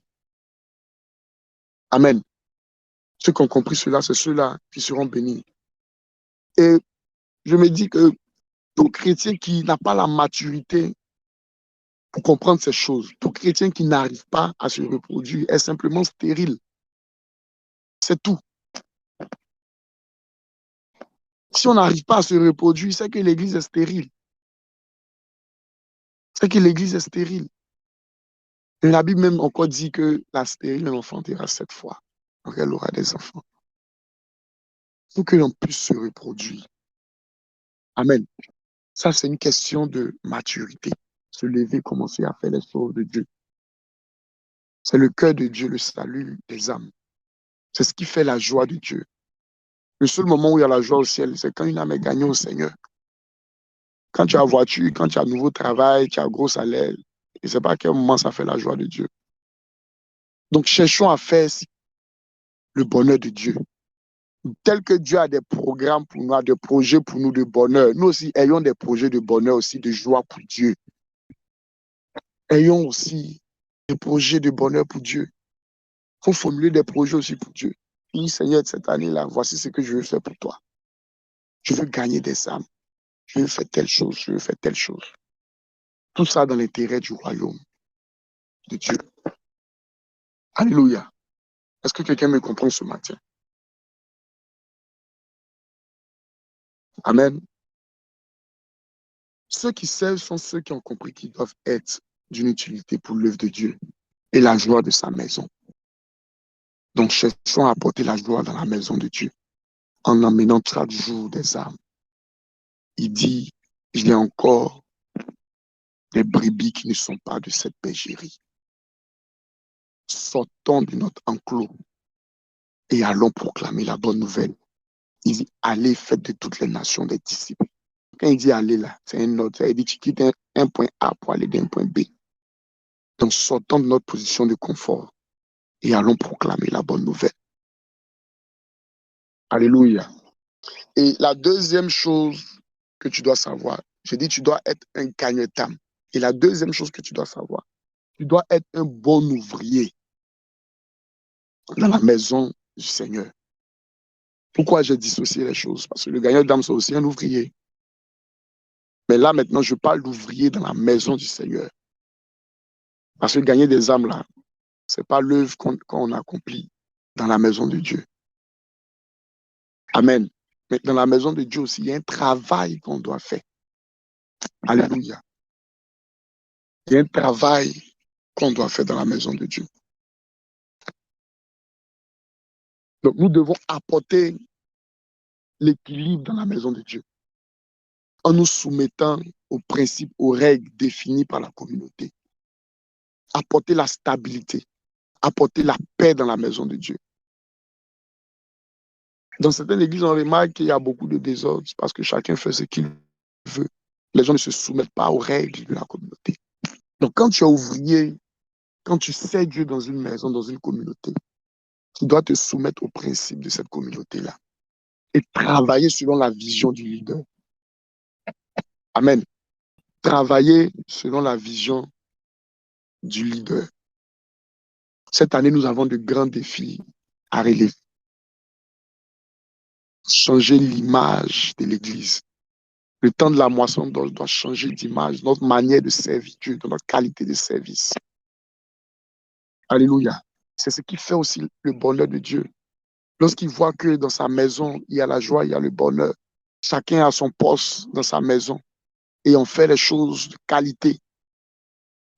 Amen. Ceux qui ont compris cela, c'est ceux-là qui seront bénis. Et je me dis que tout chrétien qui n'a pas la maturité pour comprendre ces choses, tout chrétien qui n'arrive pas à se reproduire est simplement stérile. C'est tout. Si on n'arrive pas à se reproduire, c'est que l'Église est stérile. C'est que l'Église est stérile. Et la Bible même encore dit que la stérile enfantera 7 fois. Donc elle aura des enfants. Pour que l'on puisse se reproduire. Amen. Ça, c'est une question de maturité. Se lever, commencer à faire les choses de Dieu. C'est le cœur de Dieu, le salut des âmes. C'est ce qui fait la joie de Dieu. Le seul moment où il y a la joie au ciel, c'est quand une âme est gagnée au Seigneur. Quand tu as voiture, quand tu as nouveau travail, tu as gros salaire, je ne sais pas à quel moment ça fait la joie de Dieu. Donc, cherchons à faire le bonheur de Dieu. Tel que Dieu a des programmes pour nous, a des projets pour nous de bonheur, nous aussi ayons des projets de bonheur aussi, de joie pour Dieu. Ayons aussi des projets de bonheur pour Dieu. Il faut formuler des projets aussi pour Dieu. Oui, Seigneur, cette année-là, voici ce que je veux faire pour toi. Je veux gagner des âmes. Je veux faire telle chose, je veux faire telle chose. Tout ça dans l'intérêt du royaume de Dieu. Alléluia. Est-ce que quelqu'un me comprend ce matin? Amen. Ceux qui servent sont ceux qui ont compris qu'ils doivent être d'une utilité pour l'œuvre de Dieu et la joie de sa maison. Donc, cherchons à apporter la joie dans la maison de Dieu en emmenant chaque jour des âmes. Il dit, il y a encore des brebis qui ne sont pas de cette bergerie. Sortons de notre enclos et allons proclamer la bonne nouvelle. Il dit, allez, faites de toutes les nations des disciples. Quand il dit aller là, c'est un autre. Il dit, tu quittes un point A pour aller d'un point B. Donc, sortons de notre position de confort et allons proclamer la bonne nouvelle. Alléluia. Et la deuxième chose que tu dois savoir, j'ai dit, tu dois être un gagne-âme. Et la deuxième chose que tu dois savoir, tu dois être un bon ouvrier dans la maison du Seigneur. Pourquoi j'ai dissocié les choses? Parce que le gagnant d'âme, c'est aussi un ouvrier. Mais là, maintenant, je parle d'ouvrier dans la maison du Seigneur. Parce que gagner des âmes, là, ce n'est pas l'œuvre qu'on accomplit dans la maison de Dieu. Amen. Mais dans la maison de Dieu aussi, il y a un travail qu'on doit faire. Alléluia. Il y a un travail qu'on doit faire dans la maison de Dieu. Donc, nous devons apporter l'équilibre dans la maison de Dieu en nous soumettant aux principes, aux règles définies par la communauté. Apporter la stabilité, apporter la paix dans la maison de Dieu. Dans certaines églises, on remarque qu'il y a beaucoup de désordre parce que chacun fait ce qu'il veut. Les gens ne se soumettent pas aux règles de la communauté. Donc, quand tu es ouvrier, quand tu sais Dieu dans une maison, dans une communauté, tu dois te soumettre aux principes de cette communauté-là et travailler selon la vision du leader. Amen. Travailler selon la vision du leader. Cette année, nous avons de grands défis à relever. Changer l'image de l'Église. Le temps de la moisson doit changer d'image, notre manière de servir Dieu, notre qualité de service. Alléluia. C'est ce qui fait aussi le bonheur de Dieu. Lorsqu'il voit que dans sa maison, il y a la joie, il y a le bonheur. Chacun a son poste dans sa maison et on fait les choses de qualité.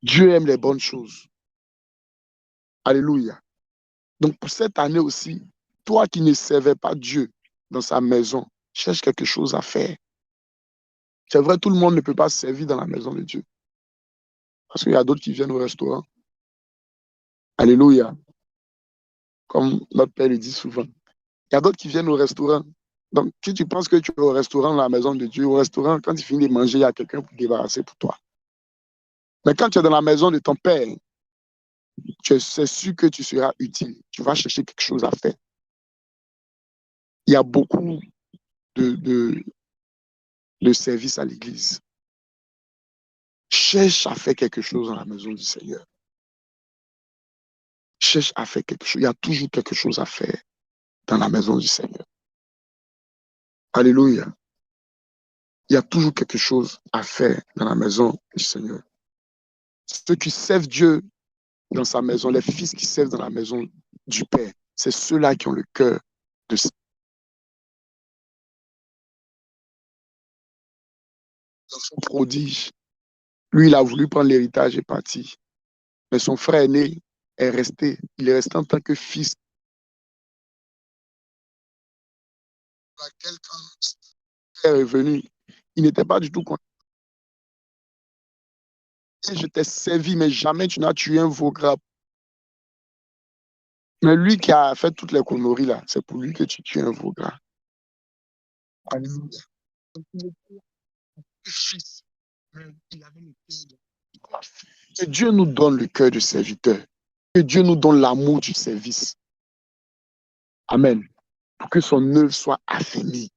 Dieu aime les bonnes choses. Alléluia. Donc pour cette année aussi, toi qui ne servais pas Dieu dans sa maison, cherche quelque chose à faire. C'est vrai, tout le monde ne peut pas servir dans la maison de Dieu. Parce qu'il y a d'autres qui viennent au restaurant. Alléluia. Comme notre Père le dit souvent. Il y a d'autres qui viennent au restaurant. Donc, si tu penses que tu es au restaurant, dans la maison de Dieu, au restaurant, quand tu finis de manger, il y a quelqu'un pour débarrasser pour toi. Mais quand tu es dans la maison de ton Père, c'est sûr que tu seras utile. Tu vas chercher quelque chose à faire. Il y a beaucoup de services à l'église. Cherche à faire quelque chose dans la maison du Seigneur. Cherche à faire quelque chose. Il y a toujours quelque chose à faire dans la maison du Seigneur. Alléluia. Il y a toujours quelque chose à faire dans la maison du Seigneur. Ceux qui servent Dieu dans sa maison, les fils qui servent dans la maison du Père, c'est ceux-là qui ont le cœur de son prodige. Lui, il a voulu prendre l'héritage et partir. Mais son frère aîné est resté. Il est resté en tant que fils. Quand son frère est venu, il n'était pas du tout content. Je t'ai servi, mais jamais tu n'as tué un veau gras. Mais lui qui a fait toutes les conneries là, c'est pour lui que tu tues un veau gras. Alléluia. Fils, il avait le cœur de... Que Dieu nous donne le cœur de serviteur. Que Dieu nous donne l'amour du service. Amen. Pour que son œuvre soit affermie.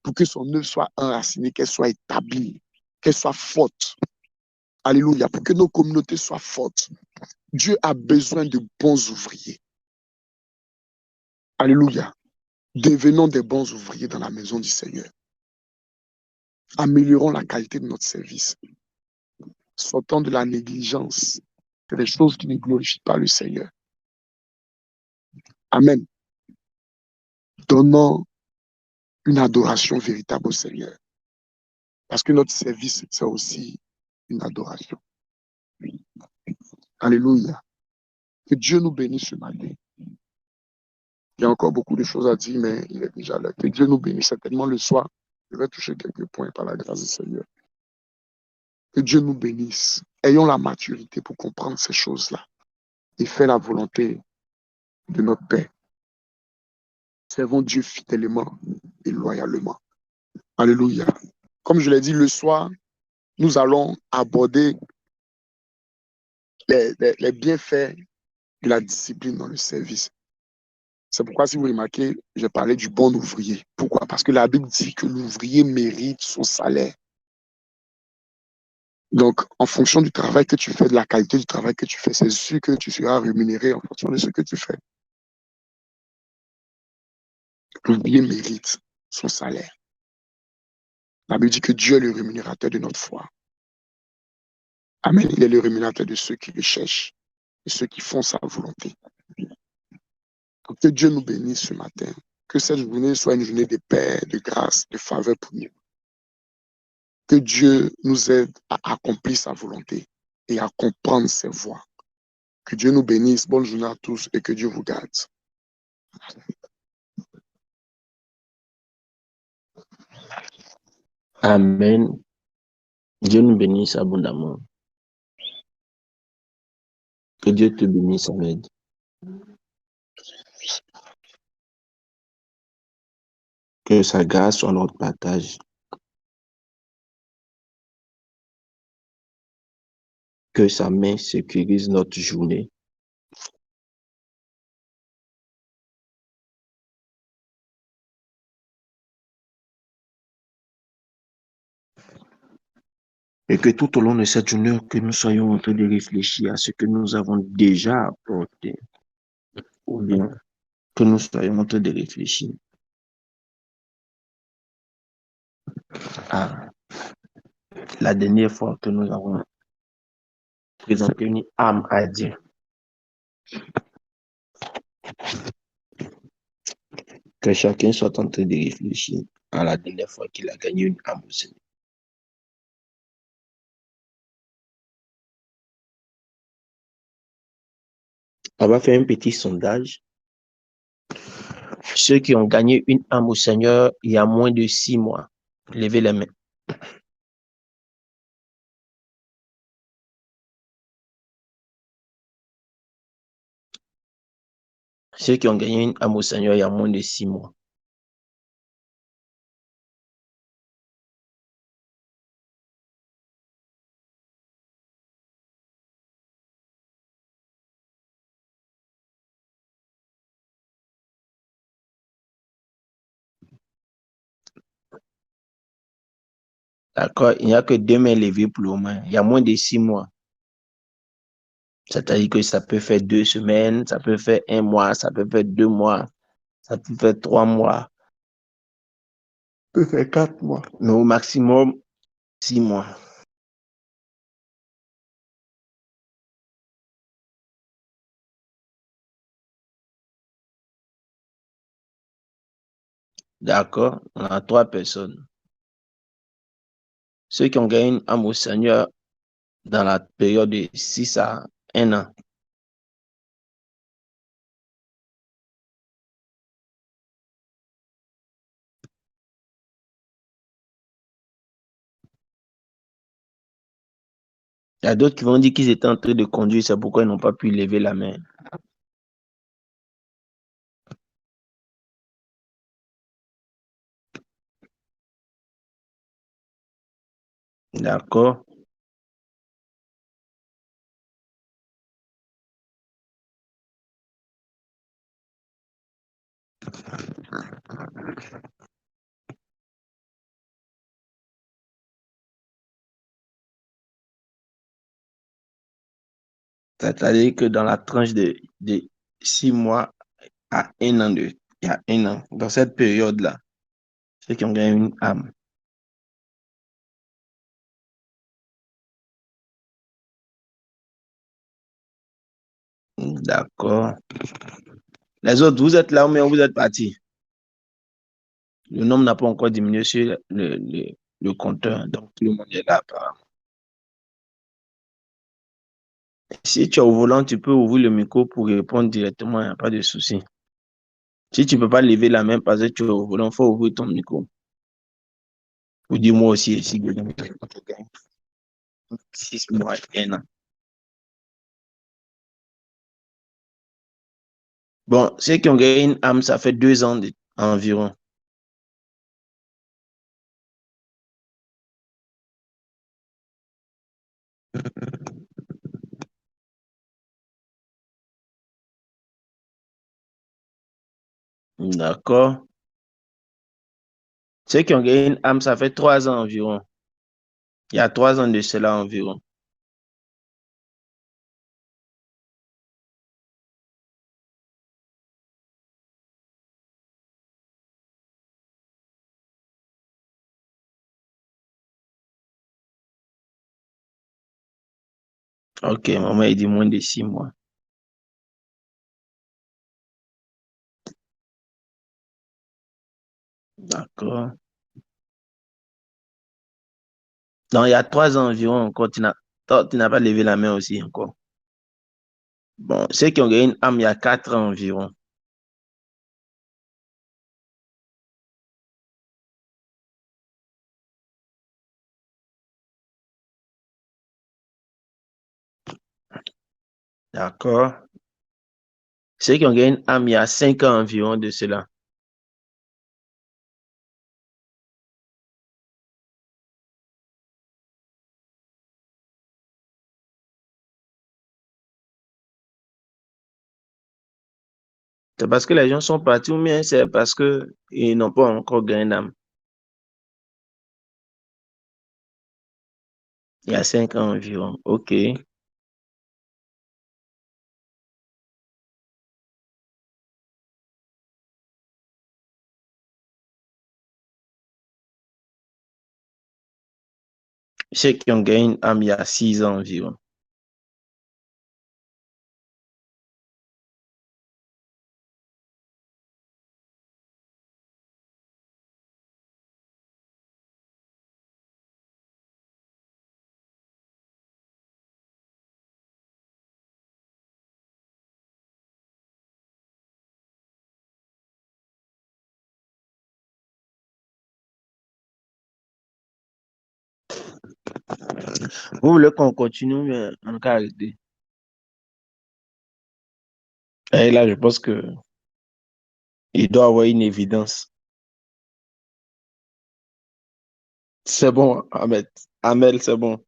Pour que son œuvre soit enracinée, qu'elle soit établie, qu'elle soit forte. Alléluia. Pour que nos communautés soient fortes. Dieu a besoin de bons ouvriers. Alléluia. Devenons des bons ouvriers dans la maison du Seigneur. Améliorons la qualité de notre service. Sortons de la négligence. C'est des choses qui ne glorifient pas le Seigneur. Amen. Donnons une adoration véritable au Seigneur. Parce que notre service, c'est aussi une adoration. Alléluia. Que Dieu nous bénisse ce matin. Il y a encore beaucoup de choses à dire, mais il est déjà là. Que Dieu nous bénisse. Certainement le soir, je vais toucher quelques points par la grâce du Seigneur. Que Dieu nous bénisse. Ayons la maturité pour comprendre ces choses-là et faire la volonté de notre Père. Servons Dieu fidèlement et loyalement. Alléluia. Comme je l'ai dit, le soir, nous allons aborder les bienfaits de la discipline dans le service. C'est pourquoi, si vous remarquez, j'ai parlé du bon ouvrier. Pourquoi? Parce que la Bible dit que l'ouvrier mérite son salaire. Donc, en fonction du travail que tu fais, de la qualité du travail que tu fais, c'est sûr que tu seras rémunéré en fonction de ce que tu fais. L'ouvrier mérite son salaire. La Bible dit que Dieu est le rémunérateur de notre foi. Amen. Il est le rémunérateur de ceux qui le cherchent et ceux qui font sa volonté. Que Dieu nous bénisse ce matin. Que cette journée soit une journée de paix, de grâce, de faveur pour nous. Que Dieu nous aide à accomplir sa volonté et à comprendre ses voies. Que Dieu nous bénisse. Bonne journée à tous et que Dieu vous garde. Amen. Dieu nous bénisse abondamment. Que Dieu te bénisse, Ahmed. Que sa grâce soit notre partage. Que sa main sécurise notre journée. Et que tout au long de cette journée, que nous soyons en train de réfléchir à ce que nous avons déjà apporté. Ou bien que nous soyons en train de réfléchir à la dernière fois que nous avons présenté une âme à Dieu. Que chacun soit en train de réfléchir à la dernière fois qu'il a gagné une âme au Seigneur. On va faire un petit sondage. Ceux qui ont gagné une âme au Seigneur il y a moins de 6 mois, levez les mains. Ceux qui ont gagné une âme au Seigneur il y a moins de 6 mois. D'accord? Il n'y a que 2 mains levées pour le moment. Il y a moins de 6 mois. C'est-à-dire que ça peut faire 2 semaines, ça peut faire 1 mois, ça peut faire 2 mois, ça peut faire 3 mois, ça peut faire 4 mois. Mais au maximum, 6 mois. D'accord? On a 3 personnes. Ceux qui ont gagné une âme au Seigneur dans la période de 6 à 1 an. Il y a d'autres qui vont dire qu'ils étaient en train de conduire, c'est pourquoi ils n'ont pas pu lever la main. D'accord? C'est-à-dire que dans la tranche de 6 mois à 1 an, il y a 1 an, dans cette période-là, ceux qui ont gagné une âme. D'accord. Les autres, vous êtes là ou bien vous êtes partis? Le nombre n'a pas encore diminué sur le compteur, donc tout le monde est là apparemment. Si tu es au volant, tu peux ouvrir le micro pour répondre directement, il n'y a pas de souci. Si tu ne peux pas lever la main parce que tu es au volant, il faut ouvrir ton micro. Ou dis-moi aussi, ici, 6 mois, 1 an. Bon, ceux qui ont gagné une âme, ça fait 2 ans environ. D'accord. Ceux qui ont gagné une âme, ça fait 3 ans environ. Il y a 3 ans de cela environ. Ok, maman, il dit moins de 6 mois. D'accord. Donc, il y a 3 ans environ encore, toi, tu n'as pas levé la main aussi encore. Bon, ceux qui ont gagné une âme il y a 4 ans environ. D'accord. Ceux qui ont gagné une âme il y a 5 ans environ de cela. C'est parce que les gens sont partis ou bien c'est parce que ils n'ont pas encore gagné d'âme. Il y a 5 ans environ. Ok. Ceux qui ont gagné une âme il y a 6 ans environ. Vous voulez qu'on continue, mais on va arrêter. Et là, je pense que il doit avoir une évidence. C'est bon, Ahmed. Amel, c'est bon.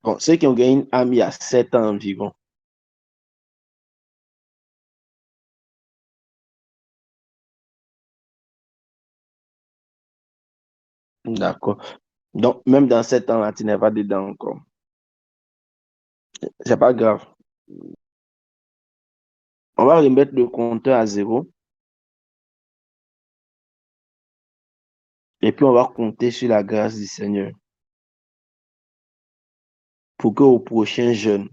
Bon, ceux qui ont gagné une âme il y a 7 ans environ. D'accord. Donc, même dans 7 ans-là, tu n'es pas dedans encore. C'est pas grave. On va remettre le compteur à 0 et puis on va compter sur la grâce du Seigneur pour qu'au prochain jeûne,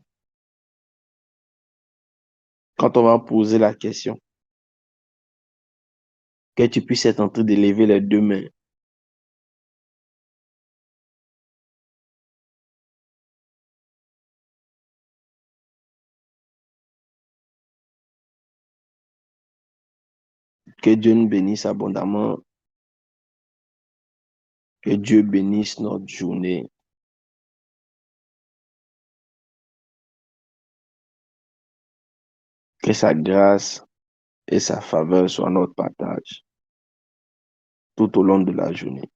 quand on va poser la question, que tu puisses être en train de lever les 2 mains. Que Dieu nous bénisse abondamment. Que Dieu bénisse notre journée. Que sa grâce et sa faveur soient notre partage tout au long de la journée.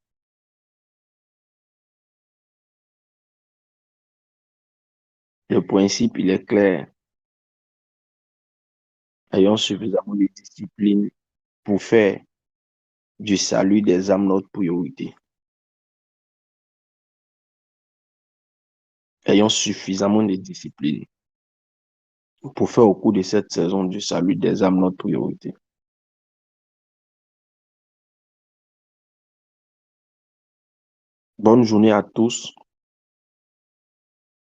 Le principe, il est clair. Ayons suffisamment de discipline pour faire du salut des âmes notre priorité. Ayons suffisamment de discipline pour faire au cours de cette saison du salut des âmes notre priorité. Bonne journée à tous.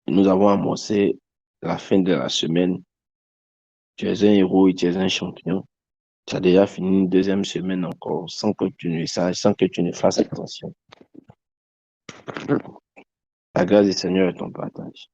Nous avons amorcé la fin de la semaine. Tu es un héros et tu es un champion. Tu as déjà fini une deuxième semaine encore sans que tu ne saches, sans que tu ne fasses attention. La grâce du Seigneur est ton partage.